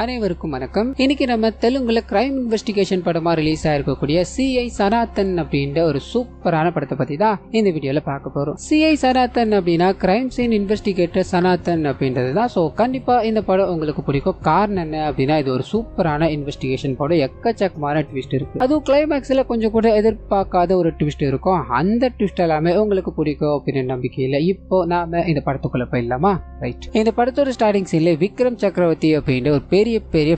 அனைவருக்கும் வணக்கம். இன்னைக்கு நம்ம தெலுங்குல கிரைம் இன்வெஸ்டிகேஷன் படமா ரிலீஸ் ஆயிருக்கக்கூடிய சிஐ சனாதன் அப்படின்ற ஒரு சூப்பரான படத்தை பத்தி தான் இந்த வீடியோல பார்க்க போறோம். சிஐ சனாதன் அப்படின்னா கிரைம் சீன் இன்வெஸ்டிகேட்டர் சனாதன் அப்படின்றது தான். ஸோ கண்டிப்பா இந்த படம் உங்களுக்கு பிடிக்கும். காரணம் என்ன அப்படின்னா இது ஒரு சூப்பரான இன்வெஸ்டிகேஷன் படம். எக்கச்சக்கமான ட்விஸ்ட் இருக்கு. அதுவும் கிளைமேக்ஸ்ல கொஞ்சம் கூட எதிர்பார்க்காத ஒரு ட்விஸ்ட் இருக்கும். அந்த ட்விஸ்ட் எல்லாமே உங்களுக்கு பிடிக்கும் அப்படின்னு நம்பிக்கையில் இப்போ நாம இந்த படத்துக்குள்ள போயிடலாமா? ரைட். இந்த படத்தோட ஸ்டார்டிங் சீன்ல விக்ரம் சக்கரவர்த்தி அப்படின்ற ஒரு பெரிய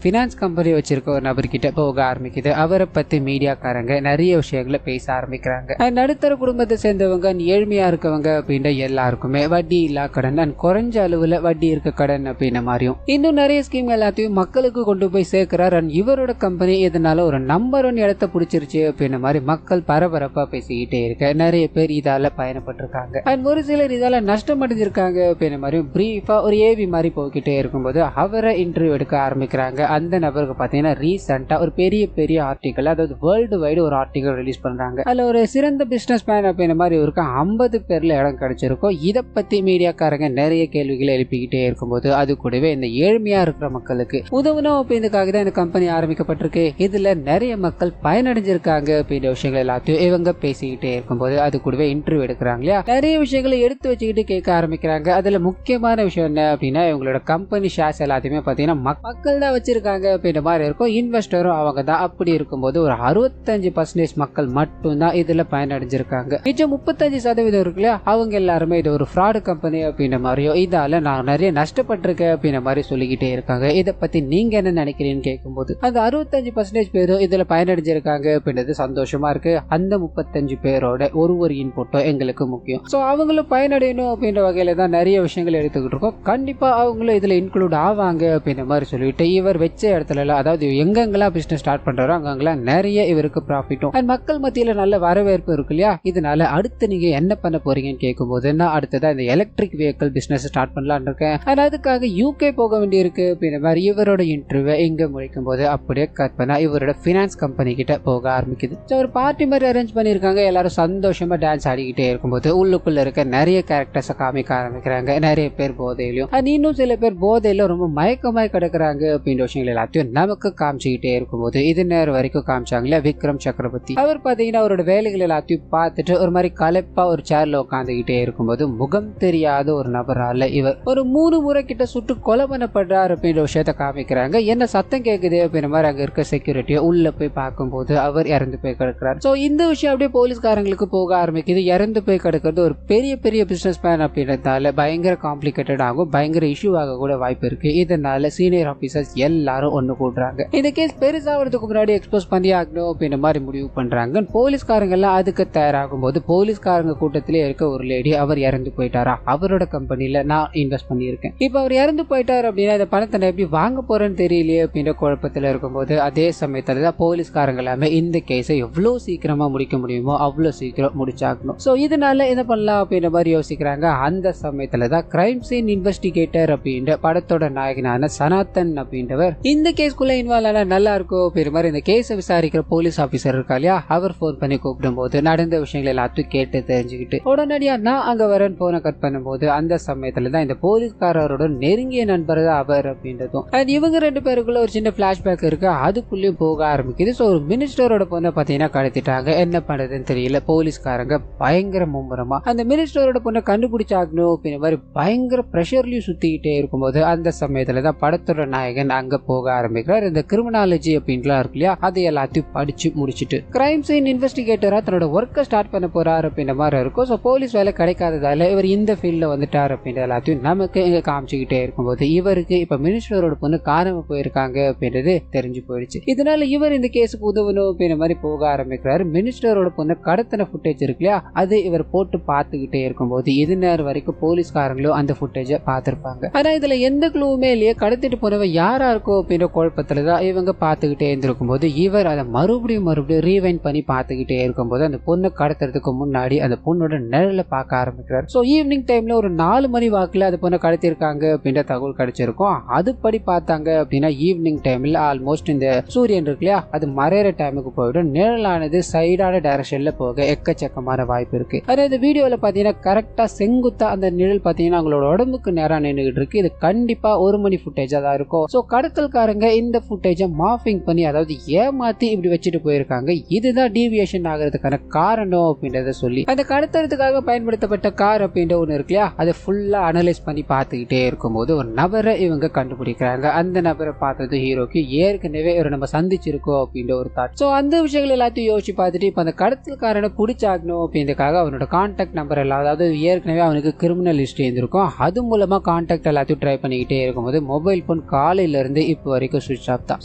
ஃபினான்ஸ் கம்பெனி வச்சிருக்க ஒரு நபர்கிட்ட போக ஆரம்பிக்குது. அவரை பத்தி மீடியாக்காரங்க நிறைய விஷயங்களை பேச ஆரம்பிக்கிறாங்க. நடுத்தர குடும்பத்தை சேர்ந்தவங்க, ஏழ்மையா இருக்கவங்க அப்படின்ற எல்லாருக்குமே வட்டி இல்லா கடன், குறைஞ்ச அளவுல வட்டி இருக்க கடன் அப்படின்ற மாதிரியும் இன்னும் நிறைய ஸ்கீம் எல்லாத்தையும் மக்களுக்கு கொண்டு போய் சேர்க்கிறார். இவரோட கம்பெனி இதனால ஒரு நம்பர் 1 இடத்தை பிடிச்சிருச்சு அப்படின்ற மாதிரி மக்கள் பரபரப்பா பேசிக்கிட்டே இருக்க நிறைய பேர் இதால பயணப்பட்டிருக்காங்க. ஒரு சிலர் இதால நஷ்டம் அடைஞ்சிருக்காங்க அப்படின்ற மாதிரி பிரீஃபா ஒரு ஏவி மாதிரி போய்கிட்டே இருக்கும்போது அவரை இன்டர்வியூ எடுக்க ஆரம்பிக்கிறாங்க. அந்த நபருக்கு பாத்தீங்கன்னா ரீசெண்டா ஒரு பெரிய ஆர்டிகல், அதாவது வேர்ல்டு வைடு ஒரு ஆர்டிகல் ரிலீஸ் பண்றாங்க. அதுல ஒரு சிறந்த பிசினஸ் மேன் அப்படின்ற மாதிரி இருக்கு 50 பேர்ல இடம் கிடைச்சிருக்கும். இதை பத்தி மீடியாக்காரங்க நிறைய கேள்விகளை எழுப்பிக்கிட்டே இருக்கும்போது அது கூடவே இந்த ஏழ்மையா இருக்கிற மக்களுக்கு உதவணும் அப்படின்றதுக்காக தான் இந்த கம்பெனி ஆரம்பிக்கப்பட்டிருக்கு. இதுல நிறைய மக்கள் பயனடைஞ்சிருக்காங்க அப்படின்ற விஷயங்கள் எல்லாத்தையும் இவங்க பேசிக்கிட்டே இருக்கும்போது அது கூடவே இன்டர்வியூ எடுக்கிறாங்க இல்லையா, நிறைய விஷயங்களை எடுத்து வச்சுக்கிட்டு கேட்க ஆரம்பிக்கிறாங்க. அதுல முக்கியமான விஷயம் என்ன அப்படின்னா இவங்களோட கம்பெனி ஷேர்ஸ் எல்லாத்தையுமே பாத்தீங்கன்னா மக்கள் தான் வச்சிருக்காங்க அப்படின்ற மாதிரி இருக்கும். இன்வெஸ்டரும் அவங்க தான். அப்படி இருக்கும்போது ஒரு 65% மக்கள் மட்டும்தான் இதுல பயனடைஞ்சிருக்காங்க. மிச்சம் 35% இருக்கு இல்லையா, அவங்க எல்லாருமே இது ஒரு ஃப்ராடு கம்பெனி அப்படின்ற மாதிரியோ இதால நான் நிறைய நஷ்டப்பட்டிருக்கேன் அப்படின்ற மாதிரி சொல்லிக்கிட்டே இருக்காங்க. இதை பத்தி நீங்க என்ன நினைக்கிறீங்கன்னு கேட்கும்போது அந்த 65% பேரும் இதுல பயனடைஞ்சிருக்காங்க அப்படின்றது சந்தோஷமா இருக்கு. அந்த 35 பேரோட ஒரு இன்புட்டும் எங்களுக்கு முக்கியம். சோ அவங்களும் பயனடையணும் அப்படின்ற வகையில தான் நிறைய விஷயங்கள் எடுத்துக்கிட்டு இருக்கோம். கண்டிப்பா அவங்களும் இதுல இன்க்ளூட் ஆவாங்க அப்படின்ற மாதிரி சொல்லிட்டு இவர் வச்ச இடத்துல அதாவது எங்கெங்கெல்லாம் பிசினஸ் ஸ்டார்ட் பண்றாரோ அங்கெல்லாம் நிறைய இவருக்கு ப்ராஃபிட்டும் மக்கள் மத்தியில நல்ல வரவேற்பு இருக்கு இல்லையா. இதனால அடுத்து நீங்க என்ன பண்ண போறீங்கன்னு கேட்கும்போது நான் அடுத்ததா இந்த எலக்ட்ரிக் வெஹிக்கிள் பிசினஸ் ஸ்டார்ட் பண்ணலான்னு இருக்கேன். அதுக்காக யூகே போக வேண்டி இருக்கு அப்படின்ற மாதிரி இவரோட இன்டர்வியூ இங்க முடிக்கும் போது அப்படியே கட் பண்ணா இவரோட பினான்ஸ் கம்பெனி கிட்ட போக ஆரம்பிக்குது. ஒரு பார்ட்டி மாதிரி அரேஞ்ச் பண்ணிருக்காங்க. எல்லாரும் சந்தோஷமா டான்ஸ் ஆடிக்கிட்டே இருக்கும்போது உள்ளுக்குள்ள இருக்க நிறைய கேரக்டர்ஸை காமிக்க ஆரம்பிக்கிறாங்க. நிறைய பேர் போதையிலும் இன்னும் சில பேர் போதையில ரொம்ப மயக்கமாய் கிடக்குறாங்க அப்படின்ற விஷயங்கள் எல்லாத்தையும் நமக்கு காமிச்சுக்கிட்டே இருக்கும்போது இது நேரம் வரைக்கும் காமிச்சாங்களே விக்ரம் சக்கரவர்த்தி, அவர் பாத்தீங்கன்னா அவரோட வேலைகள் எல்லாத்தையும் பார்த்துட்டு ஒரு மாதிரி களைப்பா ஒரு சேர்ல உட்காந்துக்கிட்டே இருக்கும்போது முகம் தெரியாத ஒரு நபரால இவர் ஒரு 3 முறை கிட்ட சுட்டு கொலை பண்ணப்படுறாரு அப்படின்ற விஷயத்த காமிக்கிறாங்க. என்ன சத்தம் கேட்குது அப்படின்ற மாதிரி அங்க இருக்க செக்யூரிட்டியை உள்ள போய் பார்க்கும்போது அவர் இறந்து போய் கிடக்கிறார். சோ இந்த விஷயம் அப்படியே போலீஸ்காரங்களுக்கு போக ஆரம்பிக்குது. இறந்து போய் கிடக்கிறது ஒரு பெரிய பிசினஸ் மேன் அப்படின்றதால பயங்கர காம்ப்ளிகேட்டட் ஆகும், பயங்கர இஷ்யூ ஆக கூட வாய்ப்பு இருக்கு. இதனால சீனியர் ஆபீசர்ஸ் எல்லாரும் ஒண்ணு கூடுறாங்க. இந்த கேஸ் பெருசாகிறதுக்கு முன்னாடி எக்ஸ்போஸ் பண்ணி ஆகணும் அப்படின்ற மாதிரி முடிவு பண்றாங்க. போலீஸ்காரங்க எல்லாம் அதுக்கு தயாராகும் போது போலீஸ்காரங்க கூட்டத்திலே இருக்க ஒரு லேடி அவர் இறந்து போயிட்டாரா, அவரோட கம்பெனில நான் இன்வெஸ்ட் பண்ணியிருக்கேன், இப்ப அவர் இறந்து போயிட்டார் அப்படின்னா இந்த பணத்தை நான் எப்படி வாங்க போறேன்னு தெரியலையே அப்படின்ற குழப்பத்தில் இருக்கும்போது அதே சமயத்துல தான் போலீஸ்காரங்க எல்லாமே இந்த கேஸை எவ்வளவு சீக்கிரமா முடிக்க முடியுமோ அவ்வளவு சீக்கிரம் முடிச்சாகணும். சோ இதனால என்ன பண்ணலாம் அப்படின்ற மாதிரி யோசிக்கிறாங்க. அந்த சமயத்துல தான் கிரைம் சீன் இன்வெஸ்டிகேட்டர் அப்படின்ற படத்தோட நாயகனான சனாதன் அப்படின்றவர் இந்த கேஸ்க்குள்ள இன்வால்வ் ஆனா நல்லா இருக்கும் அப்படின்ற மாதிரி இந்த கேஸை விசாரிக்கிற போலீஸ் ஆபீசர் இருக்கா இல்லையா, அவர் போன் பண்ணி கூப்பிடும் போது நடந்த விஷயங்கள் எல்லாத்தையும் கேட்டு தெரிஞ்சுக்கிட்டு உடனடியா நான் அங்க வரேன் போனை கட் பண்ணும்போது அந்த சமயத்துல தான் இந்த போலீஸ்காரரோட நெருங்கிய நண்பர் தான் அவர் அப்படின்றதும் இவங்க 2 பேருக்குள்ள ஒரு சின்ன பிளாஷ்பேக் இருக்கு. அதுக்குள்ளேயும் போக ஆரம்பிக்குது. ஸோ ஒரு மினிஸ்டரோட பொண்ணை பார்த்தீங்கன்னா கடத்திட்டாங்க. என்ன பண்றதுன்னு தெரியல. போலீஸ்காரங்க பயங்கர மும்முரமா அந்த மினிஸ்டரோட பொண்ணை கண்டுபிடிச்சாகணும் அப்படின்ற மாதிரி பயங்கர பிரஷர்லயும் சுத்திக்கிட்டே இருக்கும்போது அந்த சமயத்துல தான் படத்தோட நாயகன் அங்க போக ஆரம்பிக்கிறார். இந்த கிரிமினாலஜி அப்படின்லாம் இருக்கு இல்லையா, அதை எல்லாத்தையும் படிச்சு முடிச்சுட்டு கிரைம் சீன் இன்வெஸ்டிகேட்டரா தன்னோட ஒர்க்கை ஸ்டார்ட் பண்ண போறாரு அப்படின்ற மாதிரி இருக்கும். ஸோ போலீஸ் வேலை கிடைக்காததால இவர் இந்த ஃபீல்ட்ல வந்துட்டார் அப்படின்ற எல்லாத்தையும் நமக்கு இங்க காமிச்சுக்கிட்டே இருக்கும்போது இவருக்கு இப்ப மினிஸ்டரோட பொண்ணு காணாம போயிருக்காங்க அப்படின்றது தெரிஞ்சு போயிடுச்சு. இதனால இவர் இந்த கேஸுக்கு உதவணும் அப்படின்ற மாதிரி போக ஆரம்பிக்கிறாரு. மினிஸ்டரோட பொண்ணு கடத்தின ஃபுட்டேஜ் இருக்கு இல்லையா, அது இவர் போட்டு பார்த்துக்கிட்டே இருக்கும்போது இது நேரம் வரைக்கும் போலீஸ்காரங்களும் அந்த ஃபுட்டேஜை பார்த்திருப்பாங்க. ஆனா இதுல எந்த க்ளூவுமே இல்லையே, கடத்திட்டு போனவ யாரா இருக்கும் அப்படின்ற குழப்பத்துல தான் இவங்க பார்த்துக்கிட்டே இருந்திருக்கும் போது இவர் அதை மறுபடியும் ரீவைண்ட் பண்ணி பார்த்துக்கிட்டே இருக்கும்போது அந்த பொண்ணை கடத்துறதுக்கு முன்னாடி அந்த பொண்ணோட நிழலை பார்க்க ஆரம்பிக்கிறார். ஸோ ஈவினிங் டைம்ல ஒரு 4 மணி வாக்குல அந்த பொண்ணை கடத்திருக்காங்க அப்படின்ற தகவல் கிடைச்சிருக்கும். அதுபடி பார்த்தாங்க அப்படின்னா ஈவினிங் டைம்ல ஆல்மோஸ்ட் இந்த சூரியன் இருக்கு இல்லையா, அது மறையிற டைமுக்கு போயிடும். நிழலானது சைடான டைரக்ஷன்ல போக எக்கச்சக்கமான வாய்ப்பு இருக்கு. அதே இந்த வீடியோல பாத்தீங்கன்னா கரெக்டா செங்குத்தா அந்த நிழல் பாத்தீங்கன்னா அவங்களோட உடம்புக்கு நேரா நின்றுகிட்டு இருக்கு. இது கண்டிப்பா 1 மணி ஃபுட்டேஜா தான் இருக்கும். சோ கடத்தல்காரங்க இந்த ஃபுட்டேஜை மார்பிங் பண்ணி அதாவது ஏமாத்தி இப்படி வச்சுட்டு போயிருக்காங்க, இதுதான் டீவியேஷன் ஆகிறதுக்கான காரணம் அப்படின்றத சொல்லி அந்த கடத்துறதுக்காக பயன்படுத்தப்பட்ட கார் அப்படின்ற ஒண்ணு இருக்கு இல்லையா, அதை ஃபுல்லா அனலைஸ் பண்ணி பார்த்துக்கிட்டே இருக்கும்போது ஒரு நபரை இவங்க கண்டுபிடிக்கிறாங்க. அந்த நபரை பார்த்தது ஹீரோக்கு ஏற்கனவே ஒரு நம்ம சந்திச்சிருக்கோம் அப்படின்ற ஒரு தாட். சோ அந்த விஷயங்கள் எல்லாத்தையும் யோசிச்சு பார்த்துட்டு இப்ப அந்த கடத்தல்காரனை பிடிச்சாகணும் அப்படின்றதுக்காக அவனோட கான்டாக்ட் நம்பர் எல்லாம், அதாவது ஏற்கனவே அவனுக்கு கிரிமினல் ஹிஸ்டரி இருந்திருக்கும், அது மூலமா கான்டாக்ட் எல்லாத்தையும் ட்ரை பண்ணிக்கிட்டே இருக்கும்போது மொபைல் போன் காலையில இருந்து இப்போ வரைக்கும் சுவிட்ச் ஆஃப் தான்.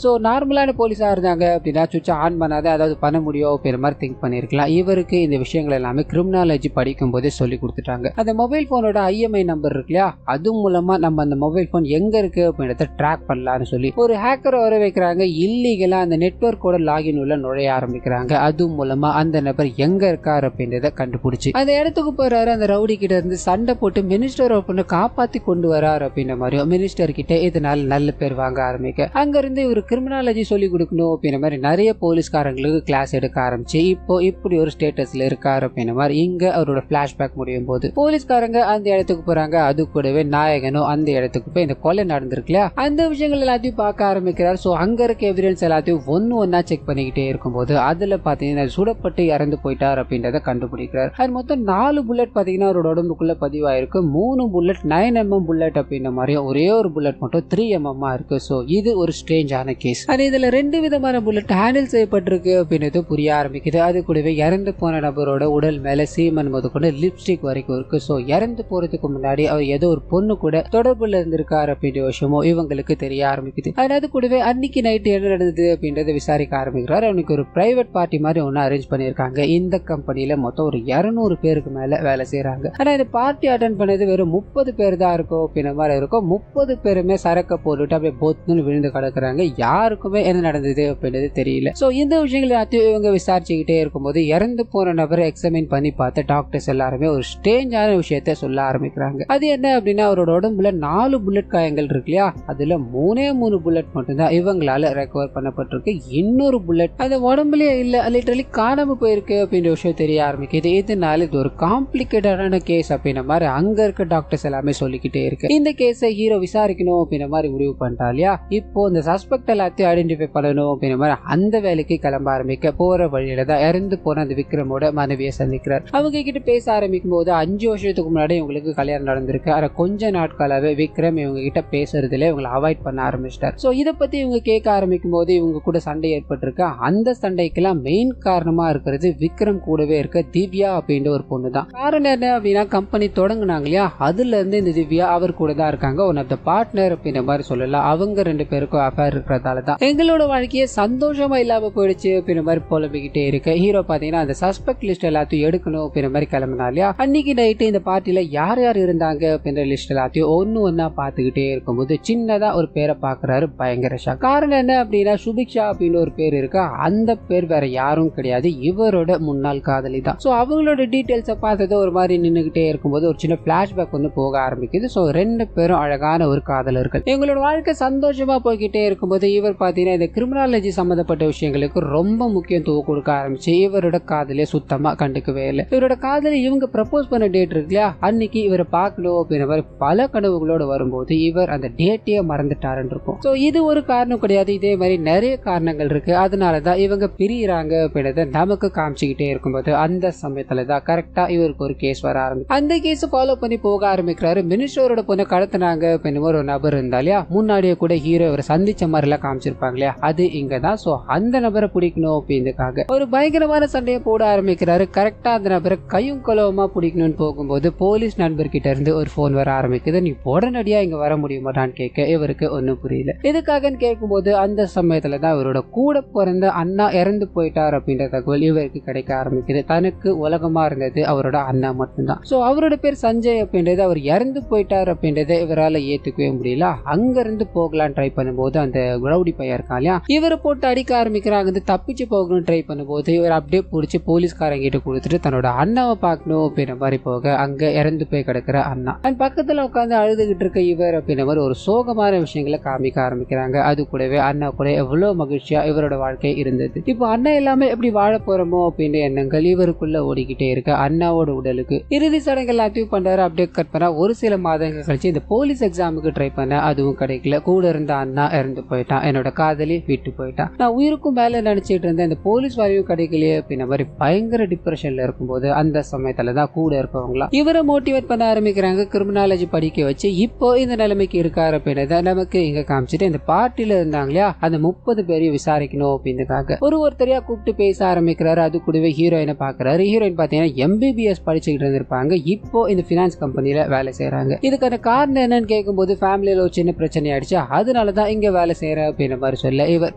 சோ நார்மலான போலீஸா இருந்தாங்க அப்படின்னா சுவிட்ச் ஆன் பண்ணாத அதாவது பண்ண முடியும் அப்படின்ற மாதிரி திங்க் பண்ணிருக்கலாம். இவருக்கு இந்த விஷயங்கள் எல்லாமே கிரிமினாலஜி படிக்கும் போதே சொல்லி கொடுத்துட்டாங்க. அந்த மொபைல் போனோட IMEI நம்பர் இருக்கு இல்லையா, அது மூலமா நம்ம அந்த மொபைல் போன் எங்க இருக்கு அப்படின்றத ட்ராக் பண்ணலாம்னு சொல்லி ஒரு ஹேக்கரை வர வைக்கிறாங்க. இல்லீகலா அந்த நெட்வொர்க்கோட லாகின் உள்ள நுழைய ஆரம்பிக்கிறாங்க. அது மூலமா அந்த நபர் எங்க இருக்காரு அப்படின்றத கண்டுபிடிச்சு அந்த இடத்துக்கு போறாரு. அந்த ரவுடி கிட்ட இருந்து சண்டை போட்டு மினிஸ்டர் பொண்ணு காப்பாத்தி கொண்டு வராரு அப்படின்ற மாதிரியும் மினிஸ்டர் கிட்ட இதனால நல்ல பேர் வாங்க ஆரம்பிக்க அங்க இருந்து இவர் கிரிமினாலஜி சொல்லி கொடுக்கணும் அப்படின்ற மாதிரி நிறைய போலீஸ்காரங்களுக்கு கிளாஸ் எடுக்க ஆரம்பிச்சு இப்போ இப்படி ஒரு ஸ்டேட்டஸ்ல இருக்காரு அப்படின்ற மாதிரி இங்க அவரோட பிளாஷ்பேக் முடியும் போது போலீஸ்காரங்க அந்த இடத்துக்கு போறாங்க. அது கூடவே நாயகனும் அந்த இடத்துக்கு போய் இந்த கொலை நடந்திருக்குல்ல அந்த விஷயங்கள் எல்லாத்தையும் பார்க்க ஆரம்பிக்கிறார். சோ அங்க இருக்க எவிடன்ஸ் எல்லாத்தையும் ஒன்னா செக் பண்ணிக்கிட்டே இருக்கும்போது அதுல பாத்தீங்கன்னா சுடப்பட்டு இறந்து போயிட்டார் அப்படின்றத கண்டுபிடிக்கிறார். அது மொத்தம் 4 புல்லட் பாத்தீங்கன்னா அவரோட உடம்புக்குள்ள பதிவாயிருக்கு. 3 புல்லட் 9mm புல்லட் அப்படின்ற மாதிரியும் ஒரே ஒரு புல்லட் மட்டும் 3mm இருக்கு. சோ இது ஒரு ஸ்ட்ரேஞ்சான கேஸ். அது இதுல 2 விதமான புல்லட் ஹேண்டில் செய்யப்பட்டிருக்கு அப்படின்றது புரிய ஆரம்பிக்குது. அது கூடவே இறந்து போன நபரோட உடல் மேல சீமன் முதற்கொண்டு லிப்ஸ்டிக் வரைக்கும் இருக்கு. சோ இறந்து போறதுக்கு முன்னாடி அவர் ஏதோ ஒரு பொண்ணு கூட தொடர்புல இருந்திருக்காரு அப்படின்ற விஷயமும் இவங்களுக்கு தெரிய ஆரம்பிக்குது. அதாவது கூடவே அன்னைக்கு நைட் என்ன நடந்தது அப்படின்றத விசாரிக்க ஆரம்பிக்கிறார். அவனுக்கு ஒரு பிரைவேட் பார்ட்டி மாதிரி ஒன்னு அரேஞ்ச் பண்ணிருக்காங்க. இந்த கம்பெனில மொத்தம் ஒரு 200 பேருக்கு மேல வேலை செய்யறாங்க. ஆனா இந்த பார்ட்டி அட்டென்ட் பண்ணது வெறும் 30 பேர் தான் இருக்கும் அப்படின்ற மாதிரி இருக்கும். 30 பேருமே சரக்க போட்டுட்டு அப்படியே பொத்துன்னு விழுந்து கிடக்குறாங்க. யாருக்குமே என்ன நடந்தது அப்படின்றது தெரியல. சோ இந்த விஷயங்கள் எல்லாத்தையும் இவங்க விசாரிச்சுக்கிட்டே இருக்கும்போது இறந்து போன நபரை எக்ஸாமின் பண்ணி பார்த்த டாக்டர்ஸ் எல்லாருமே ஒரு ஸ்ட்ரேஞ்சான விஷயத்த சொல்ல ஆரம்பிக்கிறாங்க. அது என்ன அப்படின்னா அவரோட உடம்புல 4 புல்லட் காயங்கள் இருக்கு இல்லையா, அதுல 3 புல்லட் மட்டும்தான் இவங்களால ரெக்கவர் பண்ணப்பட்டிருக்கு. இன்னொரு புல்லட் அந்த உடம்புலயே இல்ல, லிட்டரலி காணாம போயிருக்கு அப்படின்ற விஷயம் தெரிய ஆரம்பிக்குது. இதனால இது ஒரு காம்ப்ளிகேட்டடான கேஸ் அப்படின்ற மாதிரி அங்க இருக்க டாக்டர்ஸ் எல்லாமே சொல்லிக்கிட்டே இருக்கு. இந்த கேஸை ஹீரோ விசாரிக்கணும் அப்படின்ற மாதிரி முடிவு பண்ணிட்டா இல்லையா. இப்போ இந்த சஸ்பெக்ட் எல்லாத்தையும் ஐடென்டிஃபை பண்ணணும் அப்படின்ற மாதிரி அந்த வேலைக்கு கிளம்ப ஆரம்பிக்க போற வழியில தான் இறந்து போன அந்த விக்ரமோட மனைவியை சந்திக்கிறார். அவங்க கிட்ட பேச ஆரம்பிக்கும் போது 5 வருஷத்துக்கு முன்னாடி இவங்களுக்கு கல்யாணம் நடந்திருக்கு. ஆனா கொஞ்ச நாட்களாவே விக்ரம் இவங்க கிட்ட பேசுறதுல இவங்களை அவாய்ட் பண்ண ஆரம்பிச்சிட்டார். சோ இதை பத்தி இவங்க கேட்க ஆரம்பிக்கும் போது இவங்க கூட சண்டை ஏற்பட்டிருக்கு. அந்த சண்டைக்கெல்லாம் மெயின் காரணமா இருக்கிறது விக்ரம் கூடவே இருக்க திவ்யா அப்படின்ற ஒரு பொண்ணு தான். காரணம் என்ன அப்படின்னா கம்பெனி தொடங்குனாங்க இல்லையா, அதுல இருந்து இந்த திவ்யா அவர் கூட தான் இருக்காங்க. ஒன் ஆஃப் த பார்ட்னர் அப்படின்ற மாதிரி சொல்லலாம். அவங்க 2 பேருக்கும் அஃபேர் இருக்கிறதால தான் எங்களோட வாழ்க்கையே சந்தோஷமா இல்லாம போயிடுச்சு அப்படின்ற மாதிரி புலம்பிக்கிட்டே இருக்கு. ஹீரோ பாத்தீங்கன்னா அந்த சஸ்பெக்ட் லிஸ்ட் எல்லாத்தையும் எடுக்கணும் அப்படின்ற மாதிரி கிளம்பினா இல்லையா. அன்னைக்கு நைட்டு இந்த பார்ட்டில யார் யார் இருந்தாங்க அப்படின்ற லிஸ்ட் எல்லாத்தையும் ஒன்னா பாத்துக்கிட்டே இருக்கும்போது சின்னதா ஒரு பேரை பாக்குறாரு. பயங்கர ஷாக். காரணம் என்ன அப்படின்னா சுபிக்ஷா அப்படின்னு ஒரு பேர் இருக்கு. அந்த பேர் வேற யாரும் கிடையாது, இவரோட முன்னாள் காதலி தான். சோ அவங்களோட டீடைல்ஸை பார்த்தது ஒரு மாதிரி நின்னுகிட்டே இருக்கும்போது ஒரு சின்ன பிளாஷ்பேக் வந்து போக ஆரம்பிக்குது. சோ 2 பேரும் அழகான ஒரு காதலர்கள். எங்களோட வாழ்க்கை சந்தோஷமா போய்கிட்டே இருக்கும்போது இவர் பாத்தீங்கன்னா இந்த கிரிமினாலஜி சம்பந்தப்பட்ட விஷயங்களுக்கு ரொம்ப முக்கியத்துவம் கொடுக்க ஆரம்பிச்சு இவரோட காதலியை சுத்தமா கண்டுக்கவே இல்லை. இவரோட காதலி இவங்க ப்ரப்போஸ் பண்ண டேட் இருக்கு இல்லையா, அன்னைக்கு இவரை பார்க்கணும் அப்படின்ற மாதிரி பல கனவுகளோட வரும்போது இவர் அந்த டேட்டையே மறந்துட்டாருன்னு இருக்கும். சோ இது ஒரு காரணம் கிடையாது, இதே மாதிரி நிறைய காரணங்கள் இருக்கு. அதனாலதான் இவங்க பிரியிறாங்க அப்படின்றத நமக்கு காமிச்சுக்கிட்டே இருக்கும்போது அந்த சமயத்துலதான் கரெக்டா இவருக்கு ஒரு கேஸ் வர ஆரம்பிச்சு அந்த கேஸ் ஃபாலோ பண்ணி போக ஆரம்பிக்கிறாரு. மினிஸ்டரோட பொண்ணை கடத்தினாங்க அப்படின்னு ஒரு நபர் இருந்தா இல்லையா, முன்னாடியே கூட ஹீரோ இவரை சந்திச்ச மாதிரி எல்லாம் காமிச்சிருப்பாங்க இல்லையா, அது இங்கதான். சோ அந்த நபரை பிடிக்கணும் அப்படின்றதுக்காக ஒரு பயங்கரமான சண்டையை போட ஆரம்பிக்கிறாரு. கரெக்டா அந்த நபரை கையும் கொலவமா பிடிக்கணும்னு போகும்போது போலீஸ் நண்பர்கிட்ட இருந்து ஒரு போன் வர ஆரம்பிக்குது. நீ உடனடியா இங்க வர முடியுமான்னு கேட்க இவருக்கு ஒன்னும் புரியல. எதுக்காக கேட்கும்போது அந்த சமயத்துலதான் இவரோட கூட பிறந்த அண்ணா இறந்து போயிட்டார் அப்படின்ற தகவல் இவருக்கு கிடைக்க ஆரம்பிக்குது. தனக்கு உலகமா இருந்தது அவரோட அண்ணா மட்டும்தான். சோ அவரோட பேர் சஞ்சய் அப்படின்றது, அவர் இறந்து போயிட்டார் அப்படின்றத இவரால் ஏத்துக்கவே முடியல. அங்க இருந்து போகலாம் ட்ரை பண்ணும்போது அந்த ரவுடி பையன் இருக்கான் இல்லையா, இவரை போட்டு அடிக்க ஆரம்பிக்கிறாங்க. தப்பிச்சு போகணும் ட்ரை பண்ணும்போது இவர் அப்படியே பிடிச்சி போலீஸ்காரங்க கிட்ட கொடுத்துட்டு தன்னோட அண்ணாவை பார்க்கணும் அப்படின்ற மாதிரி போக அங்க இறந்து போய் கிடக்குற அண்ணா அண்ட் பக்கத்துல உட்காந்து அழுதுகிட்டு இருக்க இவர் அப்படின்ற மாதிரி ஒரு சோகமான விஷயங்களை காமிக்க ஆரம்பிக்கிறாங்க. அது கூடவே அண்ணா கூட எவ்வளவு மகிழ்ச்சியா இவரோட வாழ்க்கை இருந்தது. இப்போ அண்ணா எல்லாமே எப்படி வாழ போறோமோ அப்படின்ற எண்ணங்கள் இவருக்குள்ள ஓடிக்கிட்டே இருக்க அண்ணாவோட உடலுக்கு இறுதி சடங்கு எல்லாத்தையும் பண்றாரு. அப்படியே கட் பண்ணா ஒரு சில மாதங்கள் கழிச்சு இந்த போலீஸ் எக்ஸாமுக்கு ட்ரை பண்ண அதுவும் கிடைக்கல. கிடைக்கல, கூட இருந்த அண்ணா இறந்து போயிட்டான், என்னோட காதலி விட்டு போயிட்டான், நான் உயிருக்கும் மேல நினைச்சிட்டு இருந்தேன், இந்த போலீஸ் வேலையும் கிடைக்கலையே அப்படின்ற மாதிரி பயங்கர டிப்ரெஷன்ல இருக்கும்போது அந்த சமயத்துலதான் கூட இருக்கவங்களா இவரை மோட்டிவேட் பண்ண ஆரம்பிக்கிறாங்க. கிரிமினாலஜி படிக்க வச்சு இப்போ இந்த நிலைமைக்கு இருக்காரு அப்படின்றத நமக்கு இங்க காமிச்சிட்டு, இந்த பார்ட்டில இருந்தாங்க இல்லையா அந்த 30 பேரையும் விசாரிக்கணும் அப்படின்றதுக்காக ஒருத்தரையா கூப்பிட்டு பேச ஆரம்பிக்கிறாரு. அது கூடவே ஹீரோயினை பாக்குறாரு. ஹீரோயின் பாத்தீங்கன்னா எம்பிபிஎஸ் படிச்சுக்கிட்டு இருந்திருப்பாங்க, இப்போ இந்த பினான்ஸ் கம்பெனில வேலை செய்யறாங்க. இதுக்கான காரணம் என்னன்னு கேட்கும்போது ஃபேமிலியில ஒரு சின்ன பிரச்சனை ஆயிடுச்சு, அதனாலதான் இங்க வேலை செய்யற அப்படின்ற மாதிரி சொல்ல இவர்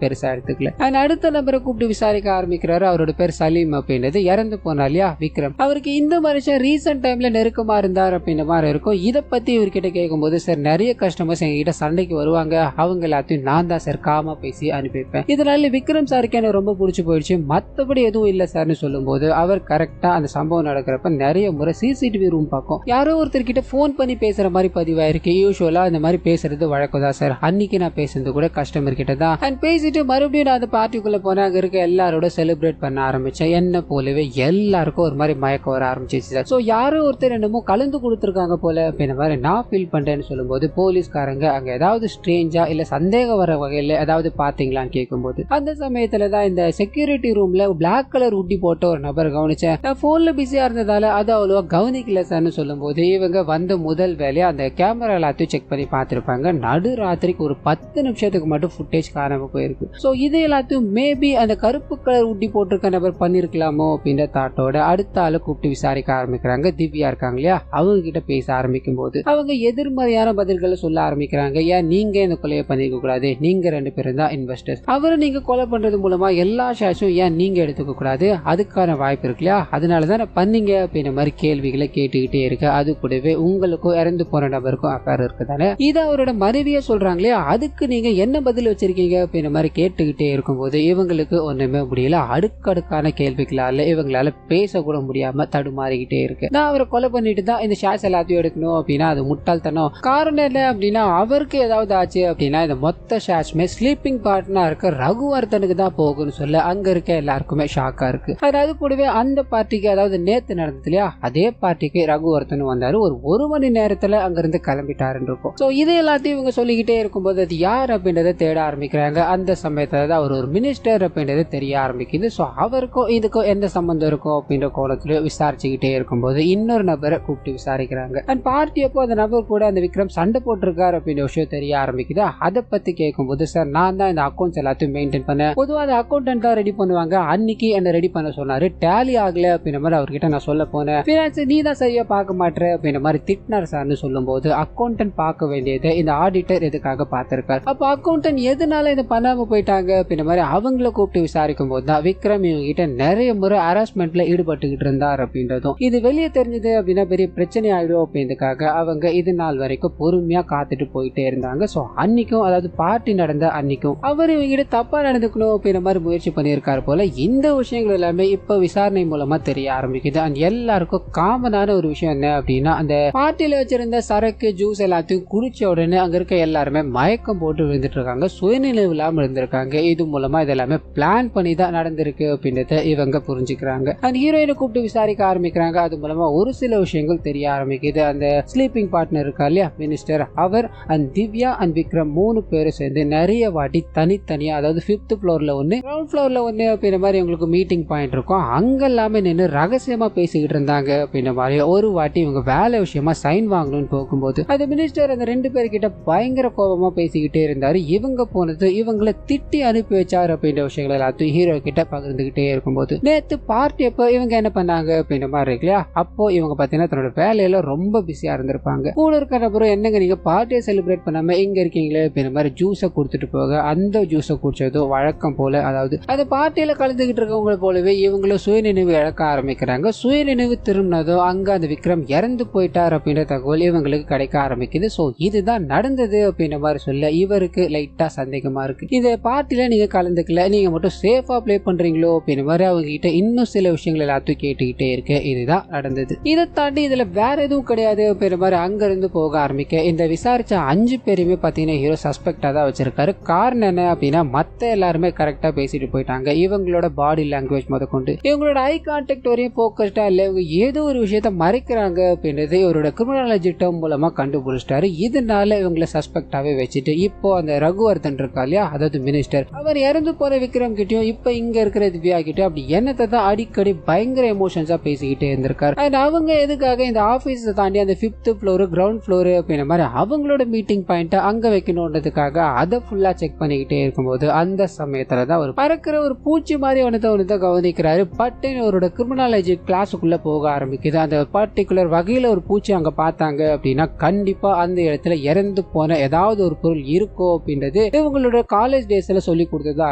பெருசா எடுத்துக்கல. அடுத்த நபரை கூப்பிட்டு விசாரிக்க ஆரம்பிக்கிறாரு. அவரோட பேர் சலீம் அப்படின்றது, இறந்து போனா இல்லையா விக்ரம், அவருக்கு இந்த மனுஷன் ரீசெண்ட் டைம்ல நெருக்கமா இருந்தார் அப்படின்ற மாதிரி இருக்கும். இதை பத்தி இவர்கிட்ட கேட்கும்போது, சார் நிறைய கஸ்டமர்ஸ் எங்ககிட்ட சண்டைக்கு வருவாங்க, அவங்க எல்லாத்தையும் நான் தான் சார் காமா பேசி அனுப்பிப்பேன், இதனால விக்ரம் சாருக்கு எனக்கு ரொம்ப பிடிச்சி போயிடுச்சு, மத்தபடி எதுவும் இல்ல சார்னு சொல்லும்போது அவர் கரெக்டா அந்த சம்பவம் நடக்கிறப்ப நிறைய முறை சிசிடிவி ரூம் பார்க்கும், யாரோ ஒருத்தர் கிட்ட போன் பண்ணி பேசுற மாதிரி பதிவாயிருக்கு. யூசுவலா இந்த மாதிரி பேசுறது வழக்கம் தான் சார், அன்னைக்கு நான் பேசுறது கூட கஸ்டமர் கிட்ட தான். அண்ட் பேசிட்டு மறுபடியும் நான் அந்த பார்ட்டிக்குள்ள போனா அங்க இருக்க எல்லாரோட செலிப்ரேட் பண்ண ஆரம்பிச்சேன். என்ன போலவே எல்லாருக்கும் ஒரு மாதிரி மயக்கம் வர ஆரம்பிச்சிச்சு சார். சோ யாரோ ஒருத்தர் என்னமோ கலந்து கொடுத்துருக்காங்க போல அப்படின்ற மாதிரி நான் ஃபீல் பண்றேன்னு சொல்லும்போது, போலீஸ்காரங்க அங்க ஏதாவது ஸ்ட்ரேஞ்சா இல்ல சந்தேகம் வர வகையில ஏதாவது பாத்தீங்களான்னு கேட்கும்போது, அந்த சமயத்துல தான் இந்த செக்யூரிட்டி ரூம்ல பிளாக் கலர் உட்டி போட்ட ஒரு நபர் கவனிச்சேன், நான் போன்ல பிஸியா இருந்ததால அது அவ்வளவா கவனிக்கல சார்னு சொல்லும்போது, இவங்க வந்த முதல் வேலையா அந்த கேமரா எல்லாத்தையும் செக் பண்ணி பார்த்திருப்பாங்க. நடு ராத்திரிக்கு ஒரு 10 நிமிஷத்துக்கு மட்டும் ஃபுட்டேஜ் காணாம போயிருக்கு. சோ இது எல்லாத்தையும் மேபி அந்த கருப்பு கலர் உட்டி போட்டிருக்க நபர் பண்ணிருக்கலாமோ அப்படின்ற தாட்டோட அடுத்த ஆளை கூப்பிட்டு விசாரிக்க ஆரம்பிக்கிறாங்க. திவ்யா இருக்காங்க இல்லையா, அவங்க கிட்ட பேச ஆரம்பிக்கும் போது அவங்க எதிர்மறையான பதில்களை சொல்ல ஆரம்பிக்கிறாங்க. ஏன் நீங்க இந்த கொலையை பண்ணிக்க கூடாது, நீங்க 2 பேரும் தான் இன்வெஸ்டர்ஸ், அவரை நீங்க கொலை பண்றது மூலமா எல்லா ஷேர்ஸும் ஏன் நீங்க எடுத்துக்க கூடாது, அதுக்கான வாய்ப்பு இருக்கு இல்லையா, அதனாலதான் பண்ணீங்க அப்படின்ற மாதிரி கேள்விகளை கேட்டுக்கிட்டே இருக்கு. அது கூடவே உங்களுக்கும் இறந்து போன நபருக்கும் அஃபேர் இருக்குதானே, இதை அவரோட மனைவியா சொல்றாங்களே, அதுக்கு நீங்க என்ன பதில் வச்சிருக்கீங்க அப்படின்ற மாதிரி கேட்டுக்கிட்டே இருக்கும்போது இவங்களுக்கு ஒண்ணுமே முடியல. அடுக்கடுக்கான கேள்விகளால இவங்களால பேச கூட முடியாம தடுமாறிக்கிட்டே இருக்கு. நான் அவரை கொலை பண்ணிட்டு தான் இந்த ஷேர்ஸ் எல்லாத்தையும் எடுக்கணும் அப்படின்னா அது முட்டாள்தனம். காரணம் என்ன அப்படின்னா, அவருக்கு ஏதாவது ஆச்சு அப்படின்னா இந்த மொத்த ஷேர்ஸ்மே ஸ்லீப்பிங் பார்ட்னா இருக்க ரகுவர்தனுக்கு தான் போகும்னு சொல்ல அங்க இருக்க எல்லாருக்குமே ஷாக்கா இருக்கு. அதாவது கூடவே அந்த பார்ட்டிக்கு, அதாவது நேத்து நடந்தது இல்லையா அதே பார்ட்டிக்கு ரகுவர்தன் வந்தாரு, ஒரு மணி நேரத்துல அங்க இருந்து கிளம்பிட்டாருன்னு இருக்கும். சோ இது எல்லாத்தையும் இவங்க சொல்லிக்கிட்டே இருக்கும்போது அது யார் அப்படின்றத தேட ஆரம்பிக்கிறாங்க. அந்த சமயத்துல அவர் ஒரு மினிஸ்டர் அப்படின்றது தெரிய ஆரம்பிக்குது. சோ அவருக்கும் இதுக்கும் எந்த சம்பந்தம் இருக்கும் அப்படின்ற கோலத்துல விசாரிச்சுக்கிட்டே இருக்கும்போது இன்னொரு நபரை கூப்பிட்டு விசாரிக்கிறாங்க. அண்ட் பார்ட்டி அப்போ அந்த நபர் கூட அந்த விக்ரம் சண்டை போட்டிருக்காரு அப்படின்ற விஷயம் தெரிய ஆரம்பிக்குது. அதை பத்தி கேட்கும்போது, சார் நான் தான் இந்த அக்கௌண்ட்ஸ் எல்லாத்தையும் மெயின்டைன் பண்ணேன், பொதுவாக அந்த அக்கௌண்டன்ட் தான் ரெடி பண்ணுவாங்க, அன்னைக்கு என்ன ரெடி பண்ண சொன்னாரு, டேலி ஆகல அப்படின்ற மாதிரி அவர்கிட்ட நான் சொல்ல போனேன், பினான்ஸ் நீ தான் சரியா பார்க்க மாட்டேற அப்படின்ற மாதிரி திட்டினார் சார்னு சொல்லும்போது, அக்கௌண்டன்ட் பார்க்க வேண்டியது இந்த ஆடிட்டர் எதுக்காக பார்த்திருக்காரு, அப்ப அக்கௌண்டன்ட் எதனால இதை பண்ணாம போயிட்டாங்க அப்படின்ற மாதிரி அவங்கள கூப்பிட்டு விசாரிக்கும் போது தான் விக்ரம் இவங்க கிட்ட நிறைய முறை ஹராஸ்மெண்ட்ல ஈடுபட்டுக்கிட்டு இருந்தார் அப்படின்றதும், இது வெளியே தெரிஞ்சது அப்படின்னா பெரிய பிரச்சனை ஆயிடும் அப்படின்றதுக்காக அவங்க இது நாள் வரைக்கும் பொறுமையா காத்துட்டு போயிட்டே இருந்தாங்க. சோ அன்னைக்கும், அதாவது பார்ட்டி நடந்த அன்னைக்கும் அவர் இவங்க கிட்ட தப்பா நடந்துக்கணும் அப்படின்ற மாதிரி முயற்சி பண்ணியிருக்காரு போல. இந்த விஷயங்கள் எல்லாமே இப்ப விசாரணை மூலமா தெரிய ஆரம்பிக்குது. அண்ட் எல்லாருக்கும் காமனான ஒரு விஷயம் என்ன அப்படின்னா, அந்த பார்ட்டியில வச்சிருந்த சரக்கு ஜூஸ் எல்லாத்தையும் குடிச்ச உடனே அங்க இருக்க எல்லாருமே மயக்கம் போட்டு விழுந்துட்டு இருக்காங்க, சுயநினைவு இல்லாம இருந்திருக்காங்க. இது மூலமா இதெல்லாமே பிளான் பண்ணி தான் நடந்திருக்கு அப்படின்றத இவங்க புரிஞ்சுக்கிறாங்க. அந்த ஹீரோயினை கூப்பிட்டு விசாரிக்க ஆரம்பிக்கிறாங்க. அது மூலமா ஒரு சில விஷயங்கள் தெரிய ஆரம்பிக்குது. அந்த ஸ்லீப்பிங் பார்ட்னர் இருக்கா இல்லையா மினிஸ்டர், அவர் அண்ட் திவ்யா அண்ட் விக்ரம் 3 பேரும் சேர்ந்து நிறைய வாட்டி தனித்தனியா, அதாவது 5th ஃப்ளோர்ல ஒண்ணு, கிரவுண்ட் ஃப்ளோர்ல ஒண்ணு அப்படின்ற மாதிரி உங்களுக்கு மீட்டிங் பாயிண்ட் இருக்கும், அங்க எல்லாமே நின்று ரகசியமா பேசிக்கிட்டு இருந்தாங்க அப்படின்ற மாதிரி. ஒரு வாட்டி இவங்க வேலை விஷயமா சைன் வாங்கணும்னு போகும்போது அந்த மினிஸ்டர் அந்த 2 பேர்கிட்ட பயங்கர கோபமா பேசிக்கிட்டே இருந்தாரு. இவங்க போனது இவங்களை திட்டி அனுப்பி வச்சாரு அப்படின்ற விஷயங்கள் எல்லாத்தையும் ஹீரோ கிட்ட பகிர்ந்துகிட்டே இருக்கும்போது, நேத்து பார்ட்டி அப்போ இவங்க என்ன பண்ணாங்க அப்படின்ற மாதிரி இருக்கு இல்லையா, அப்போ இவங்க பாத்தீங்கன்னா தன்னோட வேலையில ரொம்ப பிஸியா இருந்திருப்பாங்க. கூட இருக்கிற அப்புறம் என்னங்க நீங்க பார்ட்டியை செலிப்ரேட் பண்ணாம இங்க இருக்கீங்களே அப்படின்ற மாதிரி ஜூஸை கொடுத்துட்டு போக, அந்த ஜூஸை குடிச்சதோ வழக்கம் போல, அதாவது அந்த பார்ட்டியில கலந்துகிட்டு இருக்கவங்க போலவே இவங்களும் சுயநினைவு இழக்க ஆரம்பிக்கிறாங்க. சுயநினைவு திரும்பினதோ அங்க அந்த விக்ரம் இறந்து போயிட்டார் அப்படின்ற தகவல் இவங்களுக்கு கிடைக்க ஆரம்பிக்குது. சோ இதுதான் நடந்தது அப்படின்ற மாதிரி சொல்ல இவருக்கு லைட்டா சந்தேகமா இருக்கு. இந்த பார்ட்டில நீங்க கலந்துக்கல, நீங்க மட்டும் சேஃபா பிளே பண்றீங்களோ அப்படின்ற மாதிரி அவங்க கிட்ட இன்னும் சில விஷயங்கள் எல்லாத்தையும் கேட்டுக்கிட்டே இருக்கு. இதுதான் நடந்தது. இதை தாண்டி இதுல வேற எதுவும் கிடையாது அப்படின்ற மாதிரி அங்க இருந்து போக ஆரம்பிக்க, இந்த விசாரிச்ச 5 பேருமே பாத்தீங்கன்னா ஹீரோ சஸ்பெக்டா தான் வச்சிருக்காரு. காரணம் என்ன அப்படின்னா, மத்த எல்லாருமே கரெக்டா பேசிட்டு போயிட்டாங்க. இவங்களோட பாடி லாங்குவேஜ் முதற்கொண்டு இவங்களோட ஐ கான்டாக்ட் வரையும் போக்கஸ்டா இல்ல, இவங்க ஏதோ ஒரு விஷயத்த மறைக்கிறாங்க அப்படின்றது இவரோட கிரிமினாலஜி டேர்ம் மூலமா கண்டுபிடிச்சிட்டாரு. இதனால இவங்களை சஸ்பெக்ட் சஸ்பெக்டாவே வச்சுட்டு இப்போ அந்த ரகுவர்தன் இருக்கா இல்லையா, அதாவது மினிஸ்டர், அவர் இறந்து போற விக்ரம் கிட்டயும் இப்ப இங்க இருக்கிற திவ்யா கிட்ட அப்படி என்னத்தை தான் அடிக்கடி பயங்கர எமோஷன்ஸா பேசிக்கிட்டே இருந்திருக்காரு. அண்ட் அவங்க எதுக்காக இந்த ஆபீஸ் தாண்டி அந்த 5th ஃப்ளோர் கிரவுண்ட் ஃப்ளோர் அப்படின்ற மாதிரி அவங்களோட மீட்டிங் பாயிண்ட் அங்க வைக்கணும்ன்றதுக்காக அதை ஃபுல்லா செக் பண்ணிக்கிட்டே இருக்கும்போது அந்த சமயத்துல தான் ஒரு பறக்கிற ஒரு பூச்சி மாதிரி ஒன்னத்தை கவனிக்கிறாரு. பட்டுன்னு அவரோட கிரிமினாலஜி கிளாஸுக்குள்ள போக ஆரம்பிக்குது. அந்த பர்டிகுலர் வகையில ஒரு பூச்சி அங்க பார்த்தாங்க அப்படின்னா கண்டிப்பா அந்த இடத்துல இறந்து போன ஏதாவது ஒரு பொருள் இருக்கும் அப்படின்றது இவங்களோட காலேஜ் டேஸ்ல சொல்லி கொடுத்ததா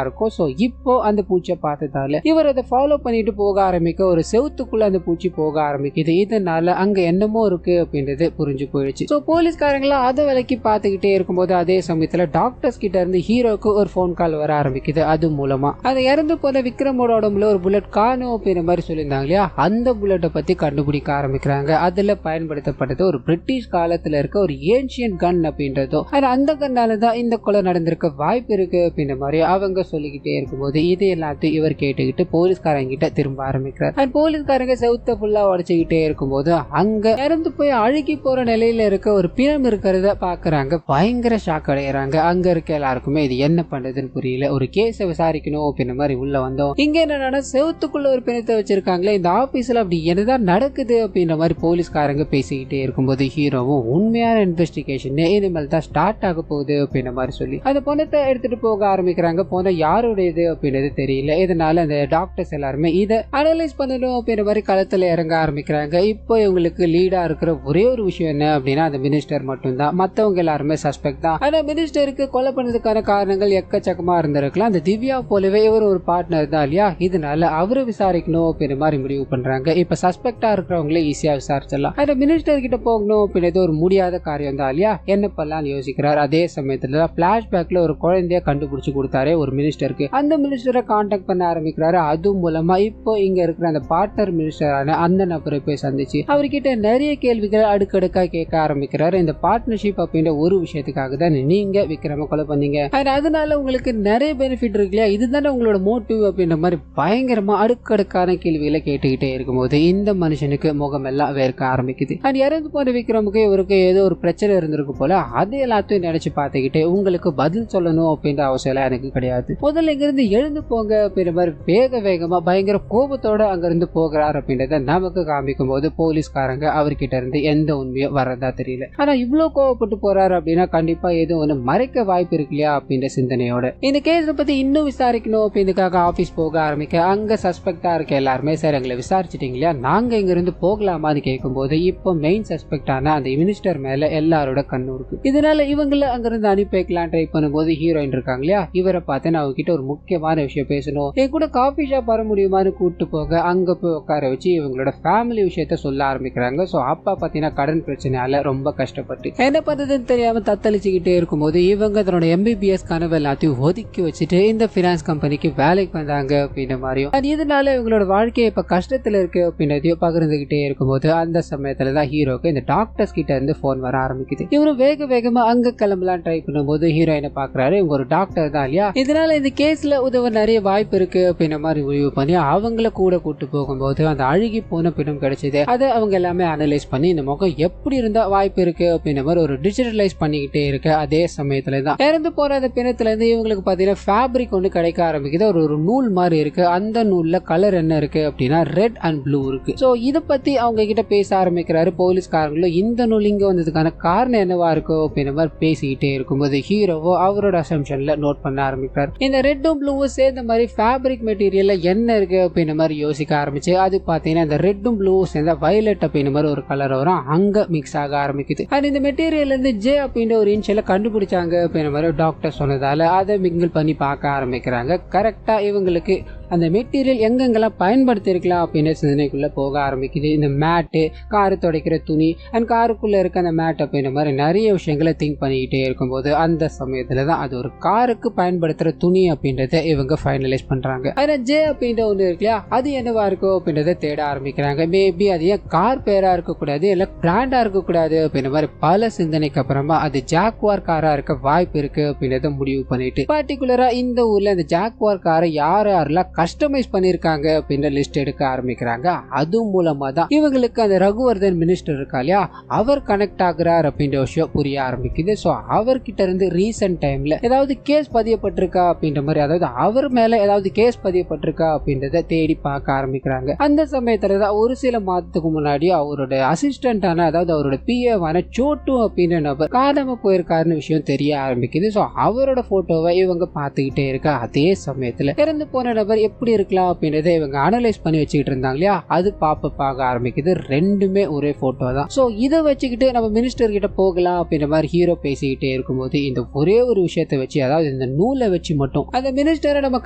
இருக்கும். சோ இப்போ அந்த பூச்சியை பார்த்ததால இவர் அதை ஃபாலோ பண்ணிட்டு போக ஆரம்பிக்க ஒரு செவுத்துக்குள்ள அந்த பூச்சி போக ஆரம்பிக்குது. இதனால அங்க என்னமோ இருக்கு அப்படின்றது புரிஞ்சு போயிடுச்சு. சோ போலீஸ்காரங்களா அதை விலைக்கு பார்த்துக்கிட்டே இருக்கும்போது அதே சமயத்துல டாக்டர்ஸ் கிட்ட இருந்து ஹீரோக்கு ஒரு போன் கால் வர ஆரம்பிக்குது. அது மூலமா அதை இறந்து போன விக்ரமோட உடம்புல ஒரு புல்லட் காணும் அப்படின்ற மாதிரி சொல்லியிருந்தாங்க இல்லையா, அந்த புல்லட்டை பத்தி கண்டுபிடிக்க ஆரம்பிக்கிறாங்க. அதுல பயன்படுத்தப்பட்டது ஒரு பிரிட்டிஷ் காலத்துல இருக்க ஒரு ஏன்ஷியன் கன் அப்படின்றதோ, அந்த கன்னாலதான் இந்த கொலை நடந்திருக்க வாய்ப்பு இருக்கு அப்படின்ற மாதிரி அவங்க சொல்லிக்கிட்டே இருக்கும்போது இது எல்லாத்தையும் இவர் கேட்டுக்கிட்டு போலீஸ்காரங்க கிட்ட திரும்ப ஆரம்பிக்கிறார். போலீஸ்காரங்க செவுத்த ஃபுல்லா உடைச்சுக்கிட்டே இருக்கும்போது அங்க இறந்து போய் அழுகி போற நிலையில இருக்க ஒரு பிணம் இருக்கிறத பாக்குறாங்க. பயங்கர ஷாக் அடைகிறாங்க. அங்க இருக்க எல்லாருக்குமே இது என்ன பண்றதுன்னு புரியல. ஒரு கேஸை விசாரிக்கணும் அப்படின்ற மாதிரி உள்ள வந்தோம். இங்க என்னன்னா செவுத்துக்குள்ள ஒரு பிணத்தை வச்சிருக்காங்களே, இந்த ஆபீஸ்ல அப்படி என்னதான் நடக்குது அப்படின்ற மாதிரி போலீஸ்காரங்க பேசிக்கிட்டே இருக்கும்போது ஹீரோவும் உண்மையான இன்வெஸ்டிகேஷன் இனிமேல் தான் ஸ்டார்ட் ஆக போகுது அப்படின்ற மாதிரி சொல்லி அந்த பணத்தை எடுத்துட்டு போக ஆரம்பிக்கிறாங்க. போன யாருடையது அப்படின்றது தெரியல. இதனால அந்த டாக்டர்ஸ் எல்லாருமே இதை அனலைஸ் பண்ணணும் அப்படின்ற மாதிரி களத்துல இறங்க ஆரம்பிக்கிறாங்க. இப்போ இவங்களுக்கு லீடா இருக்கிற ஒரே ஒரு விஷயம் என்ன அப்படின்னா அந்த மினிஸ்டர் மட்டும் தான். மத்தவங்க எல்லாருமே சஸ்பெக்ட் தான். ஆனா மினிஸ்டருக்கு கொலை பண்ணதுக்கான காரணங்கள் எக்கச்சக்கமா இருந்திருக்கலாம். அந்த திவ்யா போலவே இவர் ஒரு பார்ட்னர் தான் இல்லையா, இதனால அவரை விசாரிக்கணும் அப்படின்ற மாதிரி முடிவு பண்றாங்க. இப்ப சஸ்பெக்டா இருக்கிறவங்களே ஈஸியா விசாரிச்சிடலாம். ஆனா மினிஸ்டர் கிட்ட போகணும் அப்படின்றது ஒரு முடியாத காரியம் தான் இல்லையா, என்ன பண்ணலாம்னு யோசிக்கிறார். அதே சமயத்துல பிளாஷ்பேக்ல ஒரு குழந்தைய கண்டுபிடிச்சு கொடுத்தாரு ஒரு மினிஸ்டருக்கு. அந்த மினிஸ்டரை கான்டாக்ட் பண்ண ஆரம்பிக்கிறாரு. அது மூலமா இப்போ இங்க இருக்கிற அந்த பார்ட்னர் மினிஸ்டரான அந்த நபரை போய் சந்திச்சு அவர்கிட்ட நிறைய கேள்விகள் அடுக்கடுக்கா கேட்க ஆரம்பிக்கிறாரு. இந்த பார்ட்னர்ஷிப் அப்படின்ற ஒரு விஷயத்துக்காக தான் நீங்க விக்ரம கொலை பண்ணீங்க, அதனால உங்களுக்கு நிறைய பெனிஃபிட் இருக்கு இல்லையா, இதுதானே உங்களோட மோட்டிவ் அப்படின்ற மாதிரி பயங்கரமா அடுக்கடுக்கான கேள்விகளை கேட்டுக்கிட்டே இருக்கும்போது இந்த மனுஷனுக்கு முகம் எல்லாம் வேர்க்க ஆரம்பிக்குது. அண்ட் இறந்து போன விக்ரமுக்கு இவருக்கு ஏதோ ஒரு பிரச்சனை இருந்திருக்கு போல. அது எல்லாத்தையும் நினைச்சு பார்த்துக்கிட்டு உங்களுக்கு பதில் சொல்லணும் அப்படின்ற அவசியம் எல்லாம் எனக்கு கிடையாது, முதல்ல இங்கிருந்து எழுந்து போங்க அப்படின்ற மாதிரி வேகமா பயங்கர கோபத்தோட அங்கிருந்து போகிறார் அப்படின்றத நமக்கு காமிக்கும் போது போலீஸ்காரங்க அவர்கிட்ட இருந்து எந்த உண்மையும் வரதா தெரியல. ஆனா இவ்வளவு கோவப்பட்டு போறாரு அப்படின்னா கண்டிப்பா ஏதோ ஒண்ணு மறைக்க வாய்ப்பு இருக்கு இல்லையா அப்படின்ற சிந்தனையோட இந்த கேஸை பத்தி இன்னும் விசாரிக்கணும் அப்படின்றதுக்காக ஆபீஸ் போக ஆரம்பிக்க அங்க சஸ்பெக்டா இருக்க எல்லாருமே சார் எங்களை விசாரிச்சிட்டீங்க இல்லையா, நாங்க இங்க இருந்து போகலாமான்னு கேட்கும் போது இப்போ மெயின் சஸ்பெக்டான அந்த மினிஸ்டர் மேல எல்லாரோட கண்ணு இருக்கு. இதனால இவங்களை அங்கிருந்து அனுப்பி வைக்கலாம் ட்ரை பண்ணும்போது ஹீரோயின் இருக்காங்க இல்லையா, இவரை பார்த்து நான் அவகிட்ட ஒரு முக்கியமான விஷயம் பேசணும், என் கூட காஃபி ஷாப் வர முடியுமான்னு கூப்பிட்டு போக அங்க போய் உட்கார வச்சு இவங்களோட ஃபேமிலி விஷயத்த சொல்ல ஆரம்பிக்கிறாங்க. சோ அப்பா பாத்தீங்கன்னா கடன் பிரச்சனையால ரொம்ப கஷ்டப்பட்டு என்ன பண்றதுன்னு தெரியாம தத்தளிச்சுக்கிட்டே இருக்கும்போது இவங்க தன்னோட MBBS கனவு எல்லாத்தையும் ஒதுக்கி வச்சுட்டு இந்த பினான்ஸ் கம்பெனிக்கு வேலைக்கு வந்தாங்க அப்படின்ற மாதிரியும் இதனால இவங்களோட வாழ்க்கையை இப்ப கஷ்டத்துல இருக்கு அப்படின்றதையும் பகிர்ந்துகிட்டே இருக்கும்போது அந்த சமயத்துலதான் ஹீரோக்கு இந்த டாக்டர்ஸ் கிட்ட இருந்து போன் வர ஆரம்பிக்குது. இவரும் வேகமா அங்க கிளம்பலாம் ட்ரை பண்ணும்போது ஹீரோயினை பாக்குறாரு. இவங்க ஒரு டாக்டர் தான் இல்லையா, இதனால இந்த கேஸ்ல உதவ நிறைய வாய்ப்பு இருக்கு அப்படின்ற மாதிரி முடிவு பண்ணி அவங்கள கூட கூட்டு போகும்போது அந்த அழுகி போன பிணம் கிடைச்சது. அதை அவங்க எல்லாமே அனலைஸ் பண்ணி இந்த முகம் எப்படி இருந்தா வாய்ப்பு இருக்கு அப்படின்ற மாதிரி ஒரு டிஜிட்டலைஸ் பண்ணிக்கிட்டே இருக்கு. அதே சமயத்துல தான் இறந்து போற அந்த பிணத்துல இருந்து இவங்களுக்கு பாத்தீங்கன்னா ஃபேப்ரிக் ஒன்று கிடைக்க ஆரம்பிக்குது. ஒரு நூல் மாதிரி இருக்கு. அந்த நூல்ல கலர் என்ன இருக்கு அப்படின்னா ரெட் அண்ட் ப்ளூ இருக்கு. சோ இத பத்தி அவங்க கிட்ட பேச ஆரம்பிக்கிறாரு போலீஸ்காரங்களும். இந்த நூல் இங்க வந்ததுக்கான காரணம் என்னவா இருக்கும் அப்படின்ற மாதிரி பேசிக்கிட்டே இருக்கும்போது ஹீரோவோ அவரோட அசம்ஷன்ல நோட் பண்ண ஆரம்பிக்கிறார். இந்த ரெட்டும் ப்ளூவும் சேர்ந்த மாதிரி ஃபேப்ரிக் மெட்டீரியல்ல என்ன இருக்கு அப்படின்ற மாதிரி யோசிக்க ஆரம்பிச்சு அது பாத்தீங்கன்னா இந்த ரெட்டும் ப்ளூவும் சேர்ந்த வயலட் அப்படின்ற மாதிரி ஒரு கலர் வரும். அங்க மிக்ஸ் ஆக ஆரம்பிக்குது. அண்ட் இந்த மெட்டீரியல் இருந்து ஜே அப்படின்ற ஒரு இன்ஷியல கண்டுபிடிச்சாங்க அப்படின்ற மாதிரி டாக்டர் சொன்னதால அதை மிங்கிள் பண்ணி பார்க்க ஆரம்பிக்கிறாங்க. கரெக்டா இவங்களுக்கு அந்த மெட்டீரியல் எங்கெங்கெல்லாம் பயன்படுத்தி இருக்கலாம் அப்படின்னு சிந்தனைக்குள்ள போக ஆரம்பிக்குது. இந்த மேட்டு, காரு துடைக்கிற துணி அண்ட் காருக்குள்ள இருக்க அந்த மேட் அப்படின்ற மாதிரி நிறைய விஷயங்களை திங்க் பண்ணிக்கிட்டே இருக்கும்போது அந்த சமயத்துல தான் அது ஒரு காருக்கு பயன்படுத்துற துணி அப்படின்றத இவங்க ஃபைனலைஸ் பண்றாங்க. ஆனா ஜே அப்படின்ற ஒண்ணு இருக்கு இல்லையா, அது என்னவா இருக்கும் அப்படின்றத தேட ஆரம்பிக்கிறாங்க. மேபி அது ஏன் கார் பேரா இருக்கக்கூடாது இல்ல பிராண்டா இருக்கக்கூடாது அப்படின்ற மாதிரி பல சிந்தனைக்கு அப்புறமா அது ஜாக்வார் காரா இருக்க வாய்ப்பு இருக்கு அப்படின்றத முடிவு பண்ணிட்டு பர்டிகுலரா இந்த ஊர்ல இந்த ஜாக்வார் காரை யாரெல்லாம் கஸ்டமைஸ் பண்ணிருக்காங்க அப்படின்ற லிஸ்ட் எடுக்க ஆரம்பிக்கிறாங்க. அது மூலமா தான் இவங்களுக்கு அந்த ரகுவர்தன் மினிஸ்டர் இருக்கா இல்லையா, அவர் கனெக்ட் ஆகுறார் அப்படின்ற விஷயம் புரிய ஆரம்பிக்குது. சோ அவர்கிட்ட இருந்து ரீசன்ட் டைம்ல ஏதாவது கேஸ் பதியப்பட்டிருக்கா அப்படின்ற மாதிரி, அதாவது அவர் மேல ஏதாவது கேஸ் பதியப்பட்டிருக்கா அப்படின்றத தேடி பார்க்க ஆரம்பிக்கிறாங்க. அந்த சமயத்துல தான் ஒரு சில மாதத்துக்கு முன்னாடி அவரோட அசிஸ்டன்டான, அதாவது அவரோட பிஏவான சோட்டு அப்படின்ற நபர் காணாம போயிருக்காருன்னு விஷயம் தெரிய ஆரம்பிக்குது. சோ அவரோட போட்டோவை இவங்க பார்த்துக்கிட்டே இருக்க அதே சமயத்துல இறந்து போன நபர் எப்படி இருக்கலாம் அப்படின்றத இவங்க அனலைஸ் பண்ணி வச்சுக்கிட்டு இருந்தாங்க இல்லையா, அது பார்க்க ஆரம்பிக்குது. ரெண்டுமே ஒரே போட்டோ தான். சோ இதை வச்சுக்கிட்டு நம்ம மினிஸ்டர் கிட்ட போகலாம் அப்படின்ற மாதிரி ஹீரோ பேசிக்கிட்டே இருக்கும்போது இந்த ஒரே ஒரு விஷயத்தை வச்சு, அதாவது இந்த நூலை வச்சு மட்டும் அந்த மினிஸ்டரை நம்ம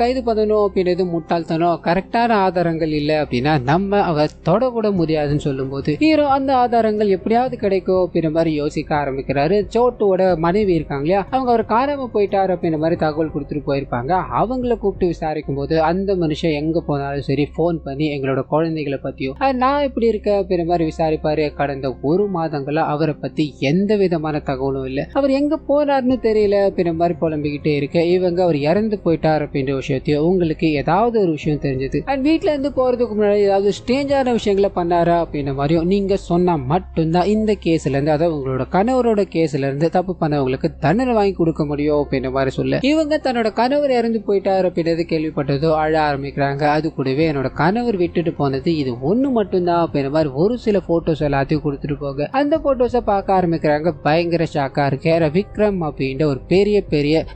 கைது பண்ணணும் அப்படின்றது முட்டாள்தனம். கரெக்டான ஆதாரங்கள் இல்லை அப்படின்னா நம்ம அவர் தொடக்கூட முடியாதுன்னு சொல்லும்போது ஹீரோ அந்த ஆதாரங்கள் எப்படியாவது கிடைக்கும் அப்படின்ற மாதிரி யோசிக்க ஆரம்பிக்கிறாரு. சோட்டுவோட மனைவி இருக்காங்க இல்லையா, அவங்க அவர் காணாம போயிட்டாரு அப்படின்ற மாதிரி தகவல் கொடுத்துட்டு போயிருப்பாங்க. அவங்கள கூப்பிட்டு விசாரிக்கும் போது அந்த மனுஷன் எங்க போனாலும் சரி போன் பண்ணி எங்களோட குழந்தைகளை பத்தியும் நான் இப்படி இருக்க அப்படின்ற மாதிரி விசாரிப்பாரு. கடந்த ஒரு மாதங்களா அவரை பத்தி எந்த விதமான தகவலும் இல்லை, அவர் எங்க போனார்னு தெரியல அப்படின்ற மாதிரி புலம்பிக்கிட்டே இருக்க இவங்க அவர் இறந்து போயிட்டார் அப்படின்ற விஷயத்தையும் உங்களுக்கு ஏதாவது ஒரு விஷயம் தெரிஞ்சது அண்ட் வீட்டுல இருந்து போறதுக்கு முன்னாடி ஏதாவது ஸ்ட்ரேஞ்சான விஷயங்களை பண்ணாரா அப்படின்ற மாதிரியும் நீங்க சொன்னா மட்டும்தான் இந்த கேஸ்ல இருந்து, அதாவது உங்களோட கணவரோட கேஸ்ல இருந்து தப்பு பண்ணவங்களுக்கு தண்டனை வாங்கி கொடுக்க முடியும் அப்படின்ற மாதிரி சொல்ல இவங்க தன்னோட கணவர் இறந்து போயிட்டார் அப்படின்றது கேள்விப்பட்டதோ அழ ஆரம்பிக்கிறாங்க. அது கூடவே என்னோட கணவர் விட்டுட்டு போனது இது ஒண்ணு மட்டும்தான் அப்படின்ற மாதிரி ஒரு சில போட்டோஸ் எல்லாத்தையும் கொடுத்துட்டு போக அந்த போட்டோஸை பார்க்க ஆரம்பிக்கிறாங்க. பயங்கர ஷாக்கா இருக்கு. விக்ரம் அப்படின்ற ஒரு பெரிய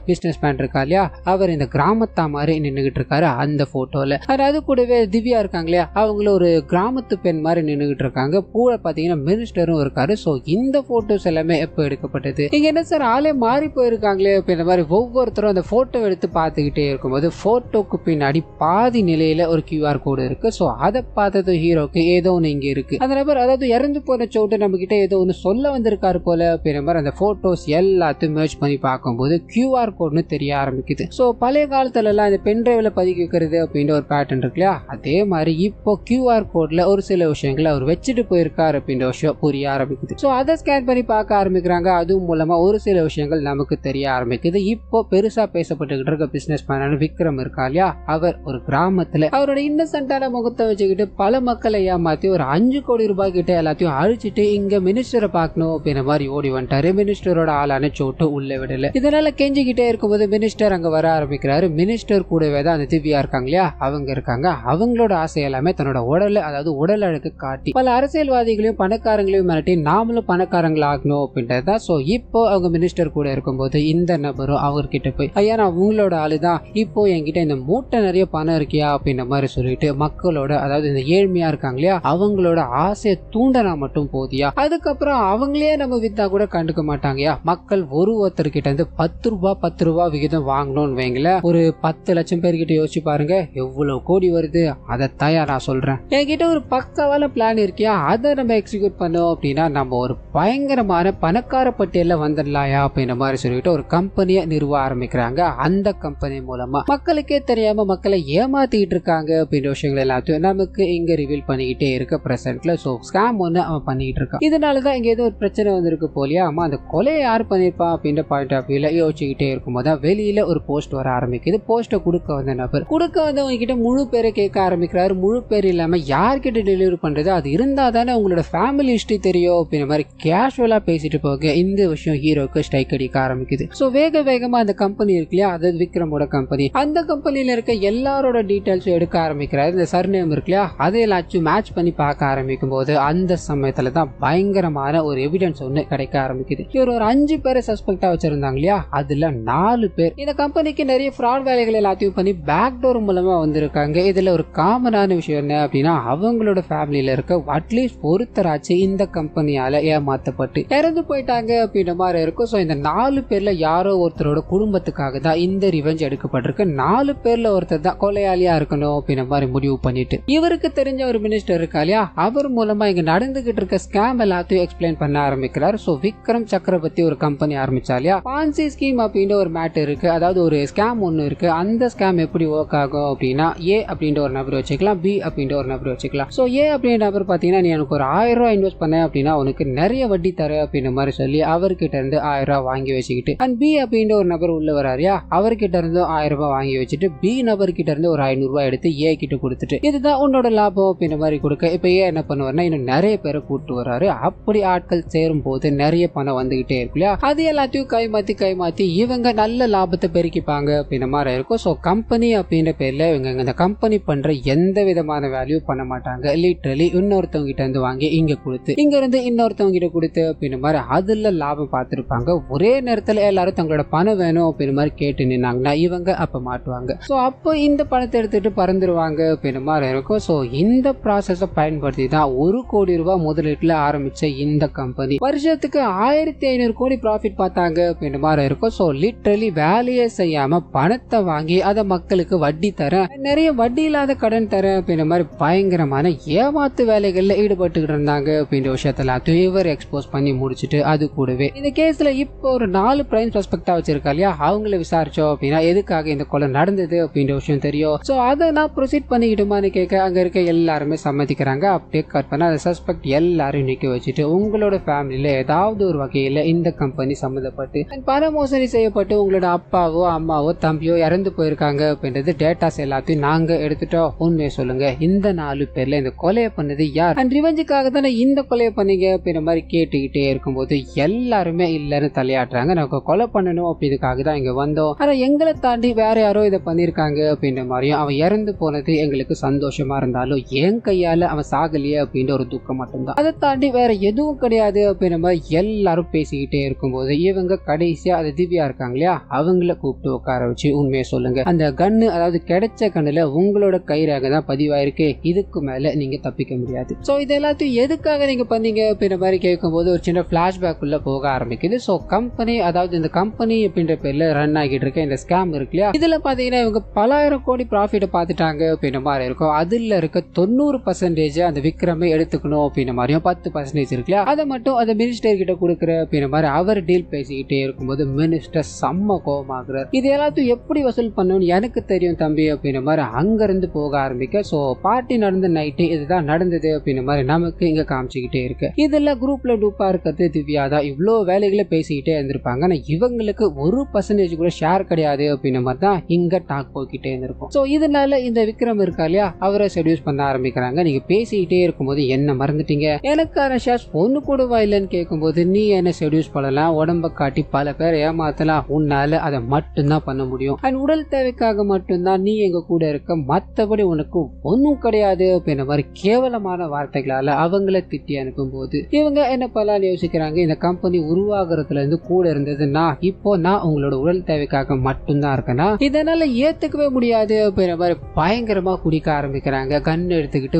பிசினஸ் மேன் இருக்கா இல்லையா, அவர் இந்த கிராமத்தா மாதிரி நின்னுகிட்டு இருக்காரு அந்த போட்டோல. அது கூடவே திவ்யா இருக்காங்க இல்லையா, அவங்கள ஒரு கிராமத்து பெண் மாதிரி நின்னுகிட்டு இருக்காங்க. கூட பாத்தீங்கன்னா மினிஸ்டரும் இருக்காரு. சோ இந்த போட்டோஸ் எல்லாமே எப்ப எடுக்கப்பட்டது, இங்க என்ன சார் ஆளே மாறி போயிருக்காங்களே அப்படின்ற மாதிரி ஒவ்வொருத்தரும் அந்த போட்டோ எடுத்து பார்த்துக்கிட்டே இருக்கும்போது போட்டோக்கு பின்னாடி பாதி நிலையில ஒரு QR கோடு இருக்கு. சோ அதை பார்த்தது ஹீரோக்கு ஏதோ ஒன்று இங்க இருக்கு, அந்த நபர் அதாவது இறந்து போன சோட்டு நம்ம கிட்ட ஏதோ ஒன்று சொல்ல வந்திருக்காரு போல அப்படின்ற மாதிரி அந்த போட்டோஸ் எல்லாத்தையும் மேட்ச் பண்ணி பார்க்கும்போது QR கோட்னு தெரிய ஆரம்பிக்குது. சோ பழைய காலத்துல எல்லாம் இந்த பென் டிரைவ்ல பதிக்க வைக்கிறது அப்படின்ற ஒரு பேட்டர்ன் இருக்கு இல்லையா, அதே மாதிரி இப்போ QR கோட்ல ஒரு சில விஷயங்களை அவர் வச்சுட்டு போயிருக்காரு அப்படின்ற விஷயம் புரிய ஆரம்பிக்குது. சோ அதை ஸ்கேன் பண்ணி பார்க்க ஆரம்பிக்கிறாங்க. அது மூலமா ஒரு சில விஷயங்கள் நமக்கு தெரிய ஆரம்பிக்குது. இப்போ பெருசா பேசப்பட்டுக்கிட்டு இருக்க பிசினஸ் மேனான விக்ரம் இருக்கா இல்லையா, அவர் ஒரு கிராமத்துல அவரோட இன்னசென்ட்டான முகத்தை வச்சுக்கிட்டு பல மக்களை ஏமாத்தி ஒரு 5 கோடி ரூபாய் கிட்ட எல்லாத்தையும் அழிச்சிட்டு இங்க மினிஸ்டரை பார்க்கணும் அப்படின்ற மாதிரி ஓடி வந்துட்டாரு. மினிஸ்டரோட ஆளான சோட்டு உள்ள விடல. இதனால கெஞ்சிக்கிட்டே இருக்கும்போது மினிஸ்டர் அங்க வர ஆரம்பிக்கிறாரு. மினிஸ்டர் கூடவே தான் அந்த திவ்யா இருக்காங்க இல்லையா, அவங்க இருக்காங்க. அவங்களோட ஆசை எல்லாமே தன்னோட உடல், அதாவது உடல் அழகு காட்டி பல அரசியல்வாதிகளையும் பணக்காரங்களையும் மிரட்டி நாமளும் பணக்காரங்கள் ஆகணும் அப்படின்றதான். சோ இப்போ அவங்க மினிஸ்டர் கூட இருக்கும்போது இந்த நபரும் அவர்கிட்ட போய் ஐயா நான் உங்களோட ஆளுதான், இப்போ என்கிட்ட இந்த மூட்டை நிறைய பணம் இருக்கியா அப்படின்ற மாதிரி சொல்லிட்டு மக்களோட, அதாவது இந்த ஏழ்மையா இருக்காங்க இல்லையா, அவங்களோட ஆசையை தூண்டனா மட்டும் போதியா, அதுக்கப்புறம் அவங்களே நம்ம வித்தா கூட கண்டுக்க மாட்டாங்கயா, மக்கள் ஒருத்தர்கிட்ட இருந்து 10 ரூபாய் விகிதம் வாங்கணும்னு வைங்கள, ஒரு 10 லட்சம் பேர்கிட்ட யோசிச்சு பாருங்க எவ்வளவு கோடி வருது. அதைத்தாயா நான் சொல்றேன், என்கிட்ட ஒரு பக்காவான பிளான் இருக்கியா, அதை நம்ம எக்ஸிக்யூட் பண்ணோம் அப்படின்னா நம்ம ஒரு பயங்கரமான பணக்கார பட்டியல வந்துடலாயா அப்படின்ற மாதிரி சொல்லிட்டு ஒரு கம்பெனியை நிறுவ ஆரம்பிக்கிறாங்க. அந்த கம்பெனி மூலமா மக்களுக்கே தெரியாம மக்களை ஏமாத்திட்டு இருக்காங்க அப்படின்ற விஷயங்கள் எல்லாத்தையும் நமக்கு இங்க ரிவீல் பண்ணிக்கிட்டே இருக்க பிரசன்ட்ல. சோ ஸ்கேம் ஒண்ணு அவன் பண்ணிட்டு இருக்கான். இதனாலதான் இங்க ஏதோ ஒரு பிரச்சனை வந்திருக்கு போலியா. அம்மா அந்த கொலையை யார் பண்ணிருப்பா அப்படின்ற பாயிண்ட் ஆஃப் வியூல யோசிச்சுக்கிட்டே இருக்கும்போது வெளியில ஒரு போஸ்ட் வர ஆரம்பிக்குது. போஸ்ட்டை கொடுக்க வந்த நபர் வந்தவங்க கிட்ட முழு பேரை கேட்க ஆரம்பிக்கிறாரு. முழு பேர் இல்லாம யார்கிட்ட டெலிவரி பண்றது, அது இருந்தா தானே உங்களோட ஃபேமிலி ஹிஸ்டரி தெரியும் அப்படின்ற மாதிரி கேஷுவலா பேசிட்டு போக இந்த விஷயம் ஹீரோக்கு ஸ்ட்ரைக் அடிக்க ஆரம்பிக்குது. சோ வேகமா அந்த கம்பெனி இருக்கு இல்லையா, அதாவது விக்ரமோட கம்பெனி, அந்த கம்பெனில இருக்க எல்லாரோட டீடைல்ஸும் எடுக்க ஆரம்பிக்கிறாரு. இந்த சர்நேம் இருக்கு இல்லையா, அதை எல்லாச்சும் மேட்ச் பண்ணி பார்க்க ஆரம்பிக்கும் போது அந்த சமயத்துல தான் பயங்கரமான ஒரு எவிடன்ஸ் ஒண்ணு கிடைக்க ஆரம்பிக்குது. இவர் ஒரு 5 பேரை சஸ்பெக்டா வச்சிருந்தாங்க இல்லையா, அதுல 4 பேர் இந்த கம்பெனிக்கு நிறைய ஃப்ராட் வேலைகள் எல்லாத்தையும் பண்ணி பேக் டோர் மூலமா வந்திருக்காங்க. இதுல ஒரு காமனான விஷயம் என்ன அப்படின்னா, அவங்களோட ஃபேமிலியில இருக்க அட்லீஸ்ட் ஒருத்தராச்சு இந்த கம்பெனியால ஏமாத்தப்பட்டு இறந்து போயிட்டாங்க அப்படின்ற மாதிரி இருக்கும். சோ இந்த 4 பேர்ல யாரோ ஒருத்தரோட குடும்பத்துக்காக தான் இந்த ரிவெஞ்ச் எடுக்கப்பட்டிருக்கு. 4 பேர்ல ஒருத்தர் தான் கொலையாளியா இருக்கணும் அப்படின்ற மாதிரி முடிவு பண்ணிட்டு இவருக்கு தெரிஞ்ச ஒரு மினிஸ்டர் இருக்கா இல்லையா, அவர் மூலமா இங்க நடந்துகிட்டு இருக்க ஸ்கேம் எல்லாத்தையும் எக்ஸ்பிளைன் பண்ண ஆரம்பிக்கிறார். சோ விக்ரம் சக்கரவர்த்தி ஒரு கம்பெனி ஆரம்பிச்சா இல்லையா, பான்சி ஸ்கீம் அப்படின்ற ஒரு மேட்டர் இருக்கு, அதாவது ஒரு ஸ்கேம் ஒன்னு இருக்கு. அந்த ஸ்கேம் எப்படி ஒர்க் ஆகும் அப்படின்னா, ஏ அப்படின்ற ஒரு நபர் வச்சுக்கலாம், பி அப்படின்ற ஒரு நபர் வச்சுக்கலாம். சோ ஏ அப்படின்ற நபர் பாத்தீங்கன்னா நீ எனக்கு ஒரு 1000 ரூபாய் இன்வெஸ்ட் பண்ண அப்படின்னா உனக்கு நிறைய வட்டி தர அப்படின்ற மாதிரி சொல்லி அவர்கிட்ட இருந்து 1000 ரூபாய் வாங்கி வச்சுக்கிட்டு, அண்ட் பி அப்படின்ற ஒரு நபர் உள்ள வராரியா, அவர்கிட்ட இருந்து 1000 ரூபாய் வாங்கி வச்சுட்டு பி நபர் கிட்ட இருந்து ஒரு 500 ரூபாய் எடுத்து ஏ கிட்ட கொடுத்துட்டு இதுதான் உன்னோட லாபம் அப்படின்ற மாதிரி கொடுக்க இப்ப ஏன் என்ன பண்ணுவாருன்னா இன்னும் நிறைய பேரை கூப்பிட்டு வர்றாரு. அப்படி ஆட்கள் சேரும் போது நிறைய பணம் வந்துகிட்டே இருக்கு இல்லையா, அது எல்லாத்தையும் கைமாத்தி இவங்க நல்ல லாபத்தை பெருக்கிப்பாங்க அப்படின்ற மாதிரி இருக்கும். ஸோ கம்பெனி அப்படின்ற பேர்ல இவங்க இந்த கம்பெனி பண்ற எந்த விதமான வேல்யூ பண்ண மாட்டாங்க. லிட்டரலி இன்னொருத்தவங்க கிட்ட இருந்து வாங்கி இங்க கொடுத்து இங்க இருந்து இன்னொருத்தவங்க கிட்ட கொடுத்து அப்படின்ற மாதிரி அதுல லாபம் பார்த்திருப்பாங்க. ஒரே நேரத்துல எல்லாரும் தங்களோட பணம் வேணும் அப்படின்ற மாதிரி கேட்டு நின்னாங்கன்னா இவங்க அப்ப மாட்டுவாங்க. ஸோ அப்போ இந்த பணத்தை எடுத்துட்டு பறந்துருவாங்க அப்படின்ற மாதிரி இருக்கும். ஸோ இந்த ப்ராசஸை பயன்படுத்தி தான் 1 கோடி ரூபாய் முதலீட்டுல ஆரம்பிச்ச இந்த கம்பெனி வருஷத்துக்கு 1500 கோடி ப்ராஃபிட் பார்த்தாங்க அப்படின்ற மாதிரி இருக்கும். ஸோ லிட்டரலி வேலையே செய்யாம பணத்தை வாங்கி அதை மக்களுக்கு வட்டி தரேன், நிறைய வட்டி இல்லாத கடன் தரேன் அப்படின்ற மாதிரி பயங்கரமான ஏமாத்து வேலைகள்ல ஈடுபட்டுக்கிட்டு இருந்தாங்க அப்படின்ற விஷயத்துல இவர் எக்ஸ்போஸ் பண்ணி முடிச்சுட்டு அது கூடவே இந்த கேஸ்ல இப்போ ஒரு 4 பிரைம் சஸ்பெக்டா வச்சிருக்கா இல்லையா, அவங்கள விசாரிச்சோம் அப்படின்னா எதுக்காக இந்த கொலை நடந்தது அப்படின்ற விஷயம் தெரியும். ஸோ அதை நான் ப்ரொசீட் பண்ணிக்கிட்டுமான்னு கேட்க அங்க இருக்க எல்லாருமே சம்மதிக்கிறாங்க. அப்படியே கட் பண்ண அந்த சஸ்பெக்ட் எல்லாரும் நிக்க வச்சுட்டு உங்களோட ஃபேமிலியில ஏதாவது ஒரு வகையில இந்த கம்பெனி சம்மந்தப்பட்டு பண மோசடி செய்யப்பட்டு உங்களோட அப்பாவோ அம்மாவோ தம்பியோ இறந்து போயிருக்காங்க அப்படின்றது டேட்டாஸ் எல்லாத்தையும் நாங்க எடுத்துட்டோம், உண்மையை சொல்லுங்க, இந்த 4 பேர்ல இந்த கொலையை பண்ணது யார் அண்ட் ரிவெஞ்சுக்காக தானே இந்த கொலையை பண்ணீங்க அப்படின்ற மாதிரி கேட்டுக்கிட்டே இருக்கும்போது எல்லாருமே இல்லன்னு தலையாட்டுறாங்க. நமக்கு கொலை பண்ணணும் அப்படின்றதுக்காக தான் இங்க வந்தோம், ஆனா எங்களை தாண்டி வேற யாரோ இதை பண்ணிருக்காங்க அப்படின்ற மாதிரியும் அவன் இறந்து போனது எங்களுக்கு சந்தோஷமா இருந்தாலும் என் கையால அவன் சாகலையே அப்படின்ற ஒரு துக்கம் மட்டும்தான், அதை தாண்டி வேற எதுவும் கிடையாது அப்படின்ற மாதிரி எல்லாரும் பேசிக்கிட்டே இருக்கும்போது இவங்க கடைசியா அது திவ்யா இருக்காங்க இல்லையா, அவங்கள கூப்பிட்டு உட்கார வச்சு உண்மையை சொல்லுங்க, அந்த கண்ணு அதாவது கிடைச்ச கண்ணுல உங்களோட கைரேகை தான் பதிவாயிருக்கு, இதுக்கு மேல நீங்க தப்பிக்க முடியாது. சோ இது எல்லாத்தையும் எதுக்காக நீங்க பண்ணீங்க அப்படின்ற மாதிரி கேட்கும்போது ஒரு சின்ன பிளாஷ்பேக் உள்ள போக ஆரம்பிக்குது. சோ கம்பெனி அதாவது இந்த கம்பெனி அப்படின்ற பேர்ல ரன் ஆகிட்டு இருக்க இந்த ஸ்கேம் இருக்கு இல்லையா, இதுல பாத்தீங்கன்னா இவங்க பலாயிரம் கோடி ப்ராஃபிட் பார்த்துட்டாங்க அப்படின்ற மாதிரி இருக்கும். அதுல இருக்க 90% அந்த விக்ரமே எடுத்துக்கணும் அப்படின்ற மாதிரியும் 10% இருக்கு இல்லையா, அதை மட்டும் அந்த மினிஸ்டர் கிட்ட கொடுக்குற அப்படின்ற மாதிரி அவர் டீல் பேசிக்கிட்டே இருக்கும்போது மினிஸ்டர் செம்ம கோபமாகிறார். இது எல்லாத்தையும் எப்படி வசூல் பண்ணணும்னு எனக்கு தெரியும் தம்பி அப்படின்ற மாதிரி அங்க இருந்து போக ஆரம்பிக்க. சோ பார்ட்டி நடந்த நைட்டு இதுதான் நடந்தது அப்படின்ற மாதிரி நமக்கு இங்க காமிச்சுக்கிட்டே இருக்கு. இதுல குரூப்ல டூப்பா இருக்கிறது திவ்யா தான். இவ்வளோ வேலைகளை பேசிக்கிட்டே இருந்திருப்பாங்க, ஆனா இவங்களுக்கு 1% கூட ஷேர் கிடையாது அப்படின்ற மாதிரி தான் இங்க டாக் போய்கிட்டே இருந்திருக்கும். சோ இதனால இந்த விக்ரம் இருக்கா இல்லையா, அவரை செடியூஸ் பண்ண ஆரம்பிக்கிறாங்க. நீங்க பேசிக்கிட்டே இருக்கும்போது என்ன மறந்துட்டீங்க, எனக்கான ஷேர்ஸ் ஒண்ணு கூடவா இல்லைன்னு கேட்கும்போது நீ என்ன செடியூஸ் பண்ணலாம், உடம்ப காட்டி பல பேர் ஏமாத்தலாம், உன்னால அதை மட்டும்தான் பண்ண முடியும் அண்ட் உடல் தேவைக்காக மட்டும்தான் நீ எங்க கூட இருக்க, மற்றபடி உனக்கு ஒன்னும் கிடையாது அப்படின்ற மாதிரி கேவலமான வார்த்தைகளால அவங்கள திட்டி அனுப்பும் போது இவங்க என்ன பண்ணலாம்னு யோசிக்கிறாங்க. இந்த கம்பெனி உருவாகிறதுல இருந்து கூட இருந்ததுன்னா இப்போ நான் உங்களோட உடல் தேவைக்காக மட்டும்தான் இருக்கேன்னா இதனால ஏத்துக்கவே முடியாது அப்படின்ற மாதிரி பயங்கரமா குடிக்க ஆரம்பிக்கிறாங்க. கண் எடுத்துக்கிட்டு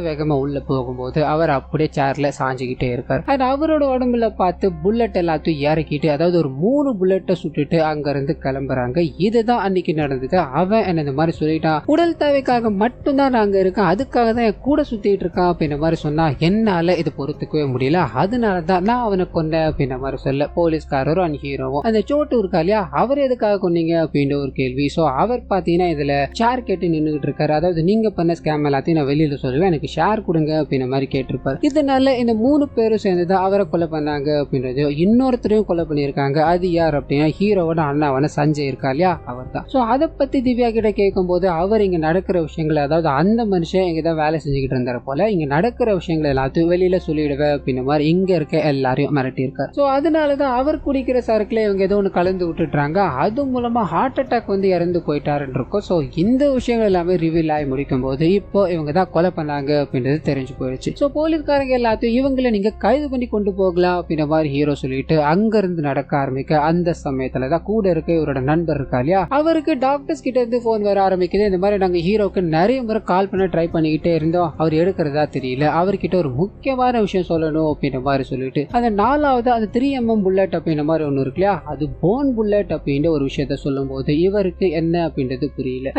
வேகமா உள்ள போகும்போது அவர் அப்படியே சேர்ல சாஞ்சுக்கிட்டே இருக்கார். அண்ட் அவரோட உடம்புல பார்த்து புல்லட் எல்லாத்தையும் இறக்கிட்டு அதாவது ஒரு 3 புல்லட்டை சுட்டுட்டு அங்க இருந்து கிளம்புறாங்க. இதுதான் அன்னைக்கு நடந்தது. அவன் என்ன இந்த மாதிரி சொல்லிட்டான், உடல் தேவைக்காக மட்டும்தான் நாங்க இருக்கேன், அதுக்காக தான் என் கூட சுத்திட்டு இருக்கான் அப்படின்ற மாதிரி சொன்னா என்னால இது பொறுத்துக்கவே முடியல, அதனாலதான் நான் அவனை கொண்டேன் அப்படின்ற மாதிரி சொல்ல போலீஸ்காரரும் அண்ட் ஹீரோவும் அந்த சோட்டு இருக்கா இல்லையா, அவர் எதுக்காக கொண்டீங்க அப்படின்ற ஒரு கேள்வி. சோ அவர் பாத்தீங்கன்னா இதுல ஷேர் கேட்டு நின்றுகிட்டு இருக்காரு. அதாவது நீங்க பண்ண ஸ்கேம் எல்லாத்தையும் நான் வெளியில சொல்லுவேன், எனக்கு ஷேர் கொடுங்க அப்படின்ற மாதிரி கேட்டிருப்பாரு. இதனால இந்த 3 பேரும் சேர்ந்துதான் அவரை கொலை பண்ணாங்க அப்படின்றது. இன்னொருத்தரையும் கொலை பண்ணியிருக்காங்க. அது யார் அப்படின்னா ஹீரோவோட அண்ணாவான சஞ்சய் இருக்கா இல்லையா, அவர் தான். சோ அதை பத்தி திவ்யா கிட்ட கேட்கும் போது அவர் இங்க நடக்கிற விஷயங்கள் அதாவது அந்த மனுஷன் இங்கதான் வேலை செஞ்சுக்கிட்டு இருந்தாரு போல, இங்க நடக்கிற விஷயங்கள் எல்லாத்தையும் வெளியில சொல்லிடுவேன் அப்படின்ற மாதிரி இங்க இருக்க எல்லாரையும் மிரட்டி இருக்காரு. சோ அதனாலதான் அவர் குடிக்கிற சரக்குல இவங்க ஏதோ ஒன்று கலந்து விட்டுட்டாங்க, அது மூலமா ஹார்ட் அட்டாக் வந்து இறந்து போயிட்டாருன்னு இருக்கும். சோ இந்த விஷயங்கள் எல்லாமே ரிவீல் ஆகி முடிக்கும் போது இப்போ இவங்க தான் கொலை பண்ணாங்க அப்படின்றது தெரிஞ்சு போயிடுச்சு. சோ போலீஸ்காரங்க எல்லாத்தையும் இவங்களை நீங்க கைது பண்ணி கொண்டு போகலாம் அப்படின்ற மாதிரி ஹீரோ சொல்லிட்டு அங்க இருந்து நடக்க ஆரம்பிக்க அந்த சமயத்துலதான் கூட இருக்க இவரோட நண்பர் இருக்கா இல்லையா, அவருக்கு டாக்டர்ஸ் கிட்ட இருந்து போன் வர ஆரம்பிக்குது. இந்த மாதிரி நாங்க ஹீரோக்கு நிறைய முறை கால் பண்ண ட்ரை பண்ணிக்கிட்டே இருந்தோம், அவர் எடுக்கிறதா தெரியல, அவர்கிட்ட ஒரு முக்கியமான விஷயம் சொல்லணும் அப்படின்ற மாதிரி சொல்லிட்டு அந்த 4வது அந்த 3mm புல்லட் அப்படின்ற மாதிரி ஒண்ணு இருக்கு இல்லையா, அது போன் புல்லட் அப்படின்ற ஒரு விஷயத்த சொல்லும் போது இவருக்கு என்ன அப்படின்றது புரியல.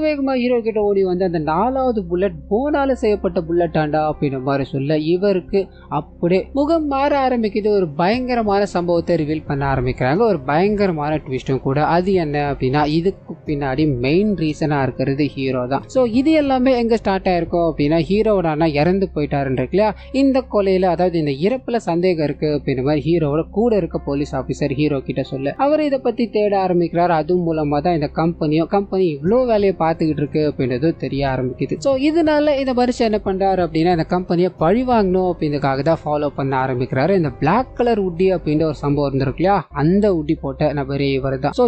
வேகமா ஹீரோ கிட்ட ஓடி வந்து அந்த 4வது புல்லட் போனால செய்யப்பட்ட புல்லட் ஆண்டா அப்படின்ற மாதிரி சொல்ல இவருக்கு அப்படியே முகம் மாற ஆரம்பிக்குது. ஒரு பயங்கரமான சம்பவத்தை ரிவீல் பண்ண ஆரம்பிக்கிறாங்க, ஒரு பயங்கரமான ட்விஸ்டும் கூட. அது என்ன அப்படின்னா இதுக்கு பின்னாடி மெயின் ரீசனா இருக்கிறது ஹீரோ தான். சோ இது எல்லாமே எங்க ஸ்டார்ட் ஆயிருக்கும் அப்படின்னா ஹீரோவோட அண்ணா இறந்து போயிட்டாருன்னு இருக்கு இல்லையா, இந்த கொலையில அதாவது இந்த இறப்புல சந்தேகம் இருக்கு அப்படின்ற மாதிரி ஹீரோவோட கூட இருக்க போலீஸ் ஆபீசர் ஹீரோ கிட்ட சொல்ல அவர் இதை பத்தி தேட ஆரம்பிக்கிறார். அது மூலமா தான் இந்த கம்பெனி எவ்வளவு வேலையை பார்த்துக்கிட்டு இருக்கு அப்படின்றது தெரிய ஆரம்பிக்குது. சோ இதனால இந்த மனுஷன் என்ன பண்றாரு அப்படின்னா இந்த கம்பெனியை பழி வாங்கணும் அப்படின்றதுக்காக தான் ஃபாலோ பண்ண ஆரம்பிக்கிறாரு. இந்த பிளாக் கலர் உட்டி அப்படின்ற ஒரு சம்பவம் இருந்திருக்கு இல்லையா, அந்த உட்டி போட்ட நபரே இவர் தான். சோ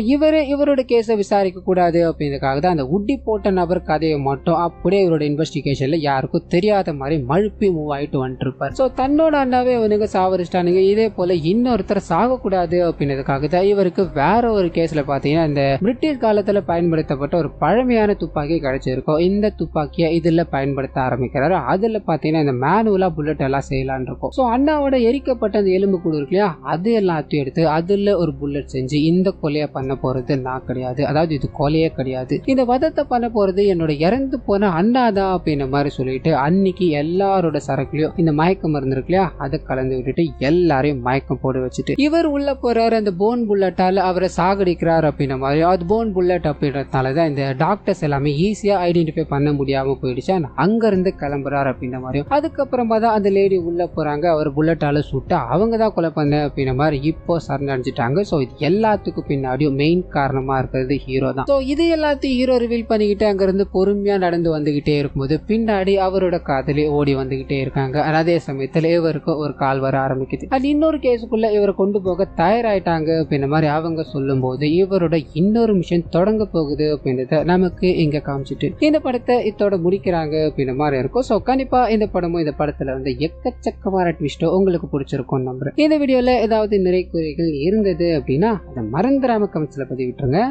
இவரோட கேஸை விசாரிக்க கூடாது அப்படின்றதுக்காக தான் அந்த உட்டி போட்ட நபர் கதையை மட்டும் அப்படியே இவரோட இன்வெஸ்டிகேஷன்ல யாருக்கும் தெரியாத மாதிரி மழுப்பி மூவ் ஆயிட்டு வந்துட்டு இருப்பார். சோ தன்னோட அண்ணாவே அவனுங்க சாவரிச்சிட்டானுங்க, இதே போல இன்னொருத்தர் சாகக்கூடாது அப்படின்றதுக்காக தான் இவருக்கு வேற ஒரு கேஸ்ல பாத்தீங்கன்னா இந்த பிரிட்டிஷ் காலத்துல பயன்படுத்தப்பட்ட ஒரு பழமையான துப்பாக்கி கிடைச்சிருக்கும். இந்த துப்பாக்கியை இதுல பயன்படுத்த ஆரம்பிக்கிறாரு. அதுல பாத்தீங்கன்னா இந்த மேனுவலா புல்லட் எல்லாம் செய்யலான் இருக்கும். சோ அண்ணாவோட எரிக்கப்பட்ட அந்த எலும்பு கூடு இருக்கு இல்லையா, அது எல்லாத்தையும் எடுத்து அதுல ஒரு புல்லட் செஞ்சு இந்த கொலையை பண்ண போறது நான் கிடையாது, அதாவது இது கொலையே கிடையாது, இந்த வதத்தை பண்ண போறது என்னோட இறந்து போன அண்ணாதான் அப்படின்ற மாதிரி சொல்லிட்டு அன்னைக்கு எல்லாரோட சரக்குலயும் இந்த மயக்கம் மருந்து இருக்கு இல்லையா, அதை கலந்து விட்டுட்டு எல்லாரையும் மயக்கம் போட வச்சுட்டு இவர் உள்ள போறாரு. அந்த போன் புல்லட்டால அவரை சாகடிக்கிறார் அப்படின்ற மாதிரி. அது போன் புல்லட் அப்படின்றதுனாலதான் இந்த டாக்டர்ஸ் எல்லாமே ஈஸியா ஐடென்டிஃபை பண்ண முடியாம போயிடுச்சு. அங்க இருந்து கிளம்புறாரு அப்படின்ற மாதிரி. அதுக்கப்புறமா தான் அந்த லேடி உள்ள போறாங்க. அவர் புல்லட்டால சுட்டு அவங்க தான் கொலை பண்ண அப்படின்ற மாதிரி இப்போ சரணடைஞ்சிட்டாங்க. சோ இது எல்லாத்துக்கும் பின்னாடியும் மெயின் காரணமா இருக்கிறது ஹீரோ தான். சோ இது எல்லாத்தையும் ஹீரோ ரிவீல் பண்ணிக்கிட்டு அங்க இருந்து பொறுமையா நடந்து வந்துகிட்டே இருக்கும்போது பின்னாடி அவரோட காதலி ஓடி வந்துகிட்டே இருக்காங்க. அதே சமயத்துல இவருக்கு ஒரு கால் வர ஆரம்பிக்குது. அது இன்னொரு கேஸுக்குள்ள இவரை கொண்டு போக தயாராயிட்டாங்க அப்படின்ற மாதிரி அவங்க சொல்லும் போது இவரோட இன்னொரு மிஷன் தொடங்க போகுது அப்படின்றத நமக்கு இங்க காமிச்சிட்டு இந்த படத்தை இதோட முடிக்கிறாங்க அப்படின்ற மாதிரி இருக்கும். சோ கண்டிப்பா இந்த படமும் இந்த படத்துல வந்து எக்கச்சக்கமான ட்விஸ்டோ உங்களுக்கு பிடிச்சிருக்கும் நம்புறேன். இந்த வீடியோல ஏதாவது நிறை குறைகள் இருந்தது அப்படின்னா அதை மறந்துடாம கமெண்ட்ஸ்ல பதிவிட்டுருங்க.